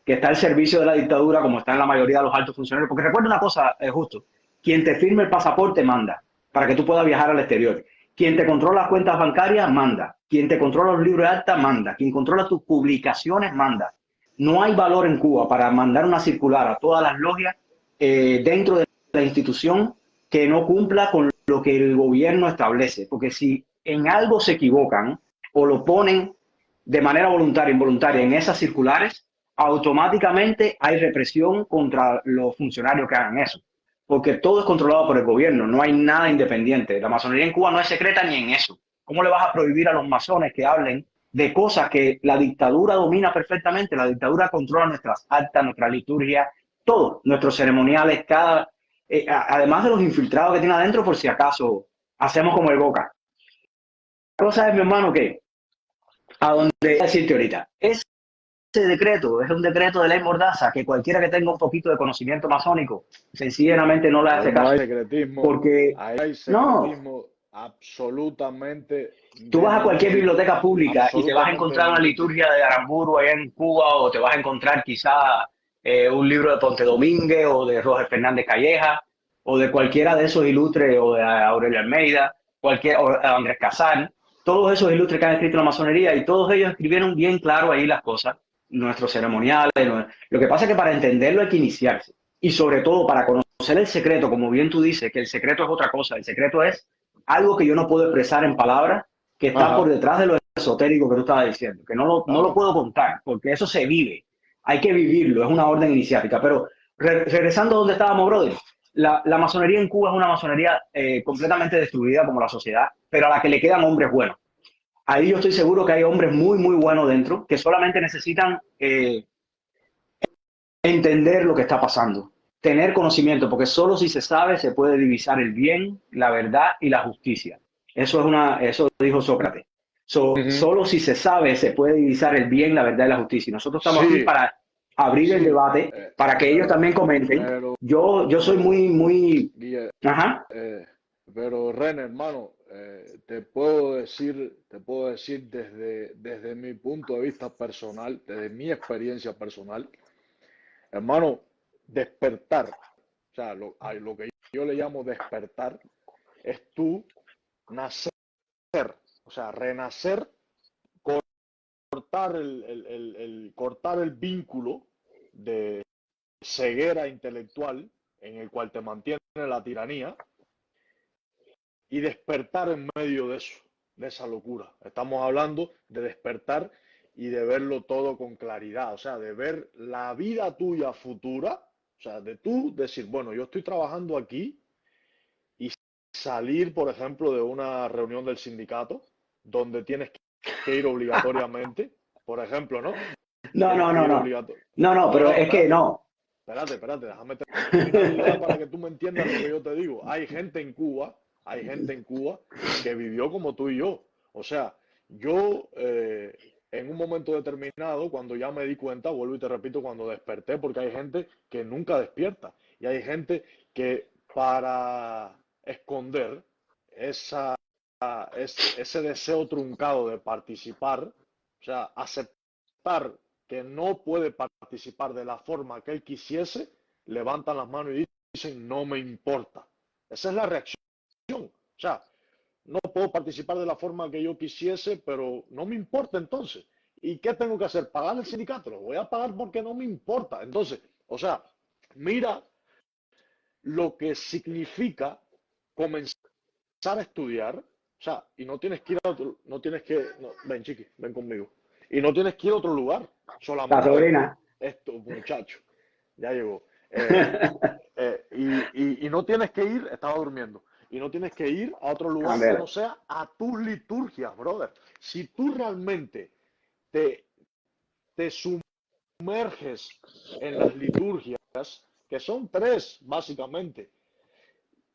que está al servicio de la dictadura, como está en la mayoría de los altos funcionarios. Porque recuerda una cosa, justo, quien te firme el pasaporte manda para que tú puedas viajar al exterior. Quien te controla las cuentas bancarias manda. Quien te controla los libros de acta manda. Quien controla tus publicaciones manda. No hay valor en Cuba para mandar una circular a todas las logias dentro de la institución que no cumpla con lo que el gobierno establece. Porque si en algo se equivocan o lo ponen de manera voluntaria o involuntaria en esas circulares, automáticamente hay represión contra los funcionarios que hagan eso. Porque todo es controlado por el gobierno, no hay nada independiente. La masonería en Cuba no es secreta ni en eso. ¿Cómo le vas a prohibir a los masones que hablen de cosas que la dictadura domina perfectamente? La dictadura controla nuestras actas, nuestra liturgia, todo, nuestros ceremoniales, además de los infiltrados que tiene adentro, por si acaso hacemos como el Boca. La cosa es, mi hermano, que a donde decirte ahorita, ese decreto es un decreto de ley mordaza que cualquiera que tenga un poquito de conocimiento masónico sencillamente no le Ahí hace no caso. hay secretismo, Porque ahí hay no, secretismo absolutamente tú de vas a cualquier ningún tipo, biblioteca pública y te vas a absolutamente de encontrar una ningún tipo. liturgia de Aramburu allá en Cuba, o te vas a encontrar quizá un libro de Ponte Domínguez o de Roger Fernández Calleja o de cualquiera de esos ilustres, o de Aurelio Almeida, o Andrés Casal, todos esos ilustres que han escrito la masonería, y todos ellos escribieron bien claro ahí las cosas, nuestros ceremoniales. Lo que pasa es que para entenderlo hay que iniciarse, y sobre todo para conocer el secreto, como bien tú dices, que el secreto es otra cosa, el secreto es algo que yo no puedo expresar en palabras, que está por Ajá, detrás de lo esotérico que tú estabas diciendo, que no lo claro. puedo contar, porque eso se vive, hay que vivirlo, es una orden iniciática. Pero regresando a donde estábamos, brother, la masonería en Cuba es una masonería completamente destruida como la sociedad, pero a la que le quedan hombres buenos. Ahí yo estoy seguro que hay hombres muy, muy buenos dentro, que solamente necesitan entender lo que está pasando, tener conocimiento, porque solo si se sabe se puede divisar el bien, la verdad y la justicia. Eso dijo Sócrates. Ujú. Solo si se sabe se puede divisar el bien, la verdad y la justicia. Y nosotros estamos aquí Sí, para abrir el sí, debate, para que ellos también comenten. pero, Yo soy muy, muy, Guille, ajá, eh, pero Ren, hermano, te puedo decir desde mi punto de vista personal, desde mi experiencia personal, hermano, despertar, o sea, lo que yo le llamo despertar, es tú nacer, o sea, renacer, cortar el vínculo de ceguera intelectual en el cual te mantiene la tiranía y despertar en medio de eso, de esa locura. Estamos hablando de despertar y de verlo todo con claridad, o sea, de ver la vida tuya futura, o sea, de tú decir, bueno, yo estoy trabajando aquí y salir, por ejemplo, de una reunión del sindicato donde tienes que ir obligatoriamente, por ejemplo, ¿no? No, Tienes no, que no, ir no. obligatoriamente. No, no, No, pero no, es que espérate. no. Espérate, déjame terminar mi idea para que tú me entiendas lo que yo te digo. Hay gente en Cuba que vivió como tú y yo. O sea, yo en un momento determinado, cuando ya me di cuenta, vuelvo y te repito, cuando desperté, porque hay gente que nunca despierta y hay gente que para esconder esa, ese deseo truncado de participar, o sea, aceptar que no puede participar de la forma que él quisiese, levantan las manos y dicen, no me importa. Esa es la reacción. O sea, no puedo participar de la forma que yo quisiese, pero no me importa entonces. ¿Y qué tengo que hacer? ¿Pagar el sindicato? Lo voy a pagar porque no me importa. Entonces, o sea, mira lo que significa comenzar a estudiar, o sea, y no tienes que ir a otro, no tienes que, no, ven chiqui, ven conmigo, y no tienes que ir a otro lugar, La solamente sobrina. esto, muchacho, ya llegó. Y no tienes que ir, estaba durmiendo, y no tienes que ir a otro A lugar que no ver. sea a tus liturgias, brother. Si tú realmente te, te sumerges en las liturgias, que son tres, básicamente,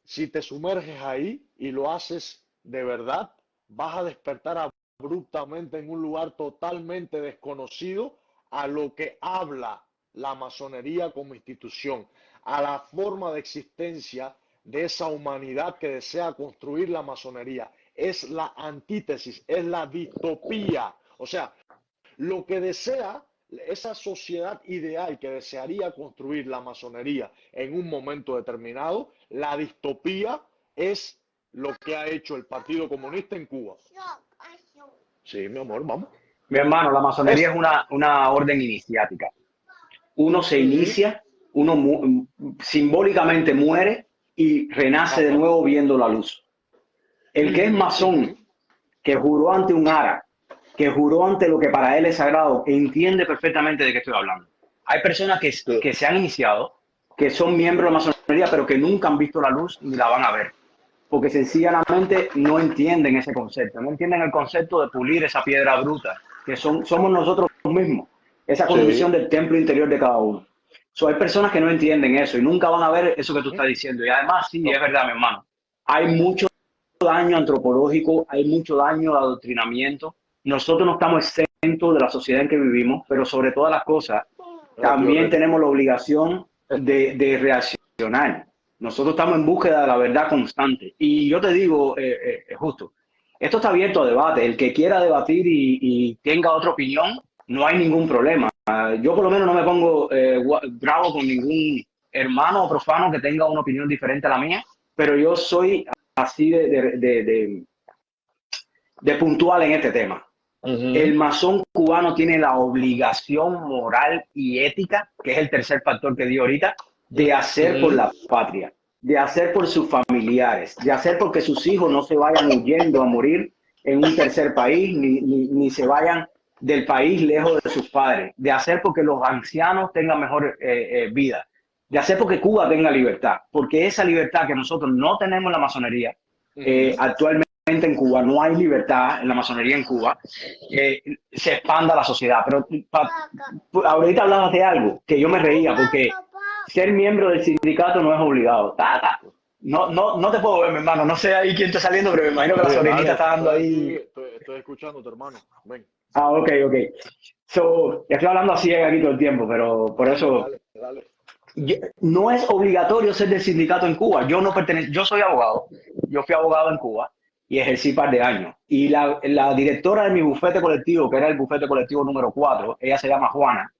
si te sumerges ahí y lo haces de verdad, vas a despertar abruptamente en un lugar totalmente desconocido a lo que habla la masonería como institución, a la forma de existencia de esa humanidad que desea construir la masonería. Es la antítesis, es la distopía. O sea, lo que desea esa sociedad ideal que desearía construir la masonería en un momento determinado, la distopía es lo que ha hecho el Partido Comunista en Cuba. Sí, mi amor, vamos. Mi hermano, la masonería Es, es una orden iniciática. Uno se ujú, inicia, uno simbólicamente muere y renace de ajá, nuevo viendo la luz. El que es ujú, masón, ujú, que juró ante un ara, que juró ante lo que para él es sagrado, entiende perfectamente de qué estoy hablando. Hay personas que se han iniciado, que son miembros de la masonería, pero que nunca han visto la luz ni la van a ver, porque sencillamente no entienden ese concepto, no entienden el concepto de pulir esa piedra bruta, que somos nosotros mismos, esa sí, condición del templo interior de cada uno. Hay personas que no entienden eso y nunca van a ver eso que tú ujú, estás diciendo. Y además, sí, es no, verdad, mi hermano, hay mucho daño antropológico, hay mucho daño de adoctrinamiento. Nosotros no estamos exentos de la sociedad en que vivimos, pero sobre todas las cosas, tío también Rete. tenemos la obligación de reaccionar. Nosotros estamos en búsqueda de la verdad constante. Y yo te digo, justo, esto está abierto a debate. El que quiera debatir y tenga otra opinión, no hay ningún problema. Yo por lo menos no me pongo bravo con ningún hermano o profano que tenga una opinión diferente a la mía, pero yo soy así de puntual en este tema. El Ujú, masón cubano tiene la obligación moral y ética, que es el tercer factor que di ahorita, de hacer por ujú, la patria, de hacer por sus familiares, de hacer porque sus hijos no se vayan huyendo a morir en un tercer país, ni se vayan del país lejos de sus padres, de hacer porque los ancianos tengan mejor vida, de hacer porque Cuba tenga libertad, porque esa libertad que nosotros no tenemos en la masonería, ujú. actualmente en Cuba no hay libertad en la masonería en Cuba, se expanda la sociedad. Pero ahorita hablabas de algo que yo me reía porque ser miembro del sindicato no es obligado. No, no, no te puedo ver, mi hermano. No sé ahí quién está saliendo, pero me imagino que la Sí, sobrinita dale, está dando estoy aquí, ahí. estoy escuchando, tu hermano. Ven, Ok, ok. Ya estoy hablando así aquí todo el tiempo, pero por dale, eso dale, dale. no es obligatorio ser del sindicato en Cuba. Yo soy abogado. Yo fui abogado en Cuba y ejercí un par de años. Y la directora de mi bufete colectivo, que era el bufete colectivo número 4, ella se llama Juana,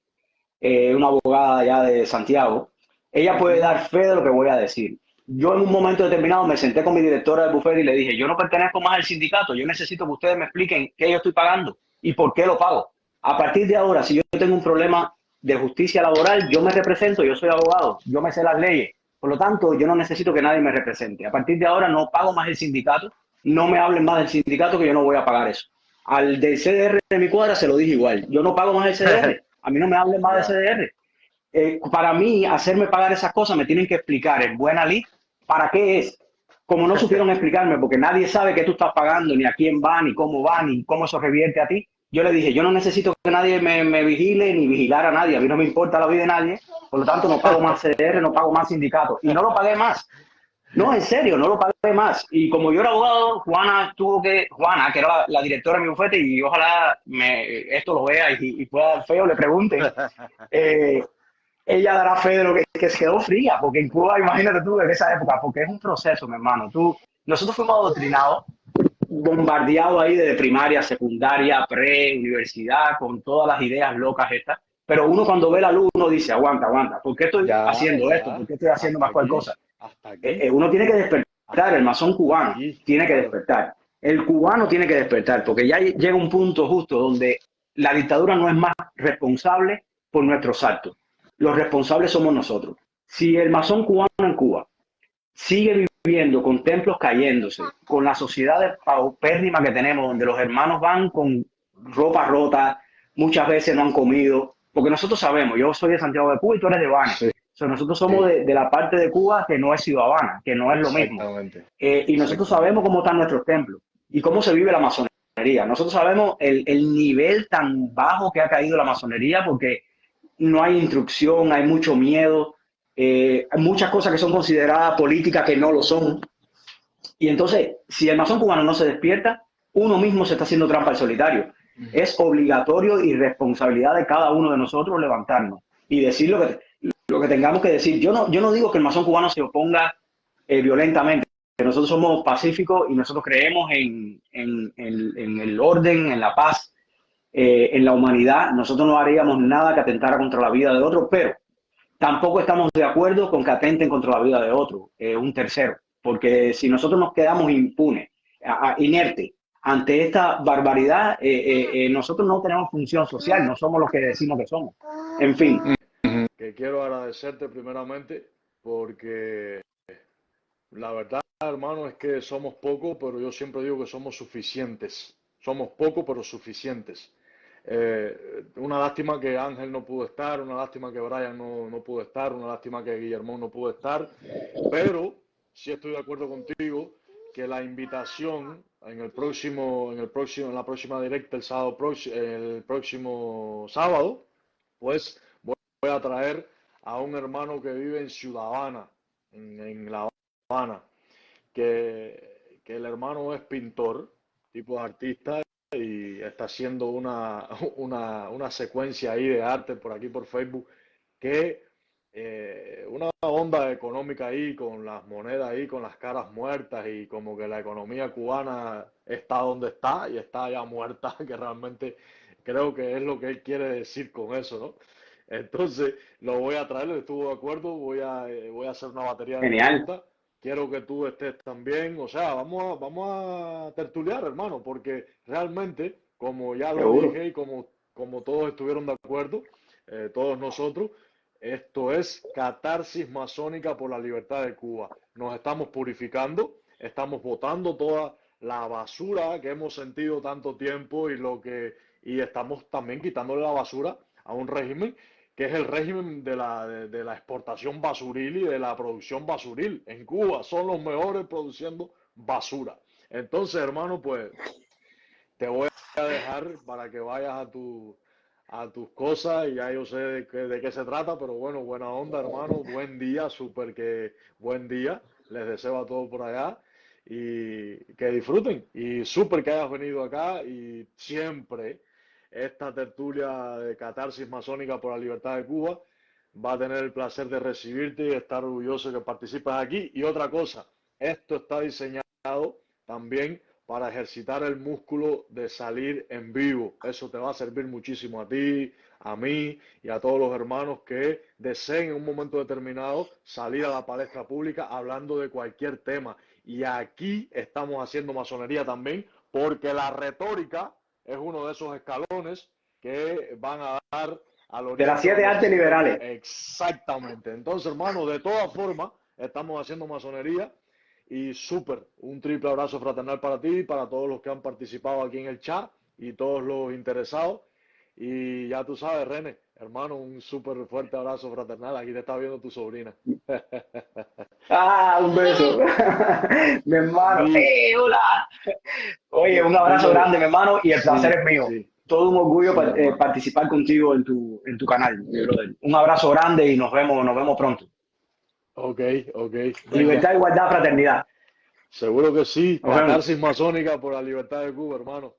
una abogada ya de Santiago, ella puede Ujú, dar fe de lo que voy a decir. yo en un momento determinado me senté con mi directora del bufete y le dije, yo no pertenezco más al sindicato, yo necesito que ustedes me expliquen qué yo estoy pagando y por qué lo pago. A partir de ahora, si yo tengo un problema de justicia laboral, yo me represento, yo soy abogado, yo me sé las leyes. Por lo tanto, yo no necesito que nadie me represente. A partir de ahora no pago más el sindicato, no me hablen más del sindicato que yo no voy a pagar eso. Al del CDR de mi cuadra se lo dije igual, yo no pago más el CDR, a mí no me hablen más del Ya. CDR. Para mí, hacerme pagar esas cosas me tienen que explicar en buena lid para qué es. Como no supieron explicarme, porque nadie sabe qué tú estás pagando, ni a quién va, ni cómo eso revierte a ti, yo le dije, yo no necesito que nadie me vigile ni vigilar a nadie, a mí no me importa la vida de nadie, por lo tanto no pago más CDR, no pago más sindicatos, y no lo pagué más. No, en serio, no lo pagué más. Y como yo era abogado, Juana, que era la directora de mi bufete, y ojalá esto lo vea y pueda dar feo, le pregunten, eh, ella dará fe de lo que se quedó fría, porque en Cuba, imagínate tú, en esa época, porque es un proceso, mi hermano. Nosotros fuimos adoctrinados, bombardeados ahí desde primaria, secundaria, universidad, con todas las ideas locas estas. Pero uno cuando ve la luz, uno dice, aguanta, aguanta, ¿por qué estoy Ya, haciendo esto? ¿Por ya. qué estoy haciendo Hasta más cualquier aquí, cosa? hasta aquí, Uno tiene que despertar, el masón hasta cubano aquí, tiene que claro. despertar. El cubano tiene que despertar, porque ya llega un punto justo donde la dictadura no es más responsable por nuestros actos. Los responsables somos nosotros. Si el masón cubano en Cuba sigue viviendo con templos cayéndose, con la sociedad paupérrima que tenemos, donde los hermanos van con ropa rota, muchas veces no han comido, porque nosotros sabemos, yo soy de Santiago de Cuba y tú eres de Bani. Sí, Nosotros somos sí, de la parte de Cuba que no es ciudadana, que no es lo mismo. exactamente, Y nosotros sabemos exactamente. cómo están nuestros templos y cómo se vive la masonería. Nosotros sabemos el nivel tan bajo que ha caído la masonería porque no hay instrucción, hay mucho miedo, hay muchas cosas que son consideradas políticas que no lo son. Y entonces, si el masón cubano no se despierta, uno mismo se está haciendo trampa al solitario. Es obligatorio y responsabilidad de cada uno de nosotros levantarnos y decir lo que tengamos que decir. Yo no digo que el masón cubano se oponga violentamente. Nosotros somos pacíficos y nosotros creemos en el orden, en la paz, en la humanidad. Nosotros no haríamos nada que atentara contra la vida de otro, pero tampoco estamos de acuerdo con que atenten contra la vida de otro, un tercero, porque si nosotros nos quedamos impunes, inertes ante esta barbaridad, nosotros no tenemos función social, no somos los que decimos que somos. En fin. Que quiero agradecerte primeramente porque la verdad, hermano, es que somos pocos, pero yo siempre digo que somos suficientes. Somos pocos, pero suficientes. Una lástima que Ángel no pudo estar, una lástima que Brian no pudo estar, una lástima que Guillermo no pudo estar, pero sí estoy de acuerdo contigo que la invitación en la próxima directa el próximo sábado, pues voy a traer a un hermano que vive en Ciudad Habana, en La Habana, que el hermano es pintor, tipo de artista, y está haciendo una secuencia ahí de arte por aquí por Facebook, que una onda económica ahí, con las monedas ahí, con las caras muertas, y como que la economía cubana está donde está y está ya muerta, que realmente creo que es lo que él quiere decir con eso, ¿no? Entonces lo voy a traer, estuvo de acuerdo, voy a hacer una batería de Genial, preguntas. Quiero que tú estés también, o sea, vamos a tertuliar, hermano, porque realmente, como ya lo seguro. dije y como todos estuvieron de acuerdo, todos nosotros, esto es catarsis masónica por la libertad de Cuba. Nos estamos purificando, estamos botando toda la basura que hemos sentido tanto tiempo y estamos también quitándole la basura a un régimen que es el régimen de la exportación basuril y de la producción basuril. En Cuba son los mejores produciendo basura. Entonces, hermano, pues te voy a dejar para que vayas a tus cosas y ya yo sé de qué se trata, pero bueno, buena onda, hermano, buen día, súper que buen día, les deseo a todos por allá y que disfruten y súper que hayas venido acá y siempre esta tertulia de catarsis masónica por la libertad de Cuba va a tener el placer de recibirte y estar orgulloso de que participes aquí. Y otra cosa, esto está diseñado también para ejercitar el músculo de salir en vivo. Eso te va a servir muchísimo a ti, a mí y a todos los hermanos que deseen en un momento determinado salir a la palestra pública hablando de cualquier tema. Y aquí estamos haciendo masonería también, porque la retórica es uno de esos escalones que van a dar al De las oriente 7 artes liberales. Exactamente. Entonces, hermano, de todas formas, estamos haciendo masonería y súper. Un triple abrazo fraternal para ti, para todos los que han participado aquí en el chat y todos los interesados. Y ya tú sabes, René, hermano, un súper fuerte abrazo fraternal. Aquí te está viendo tu sobrina. Ah, un beso. Mi hermano. Di, Hola! Oye, un abrazo dile, grande, mi hermano, y el placer sí, es mío. sí, Todo un orgullo sí, hermano. participar contigo en tu canal, mi brother. Un abrazo grande y nos vemos pronto. Ok, ok, venga. Libertad, igualdad, fraternidad. Seguro que sí. Nos vemos. Catarsis masónica por la libertad de Cuba, hermano.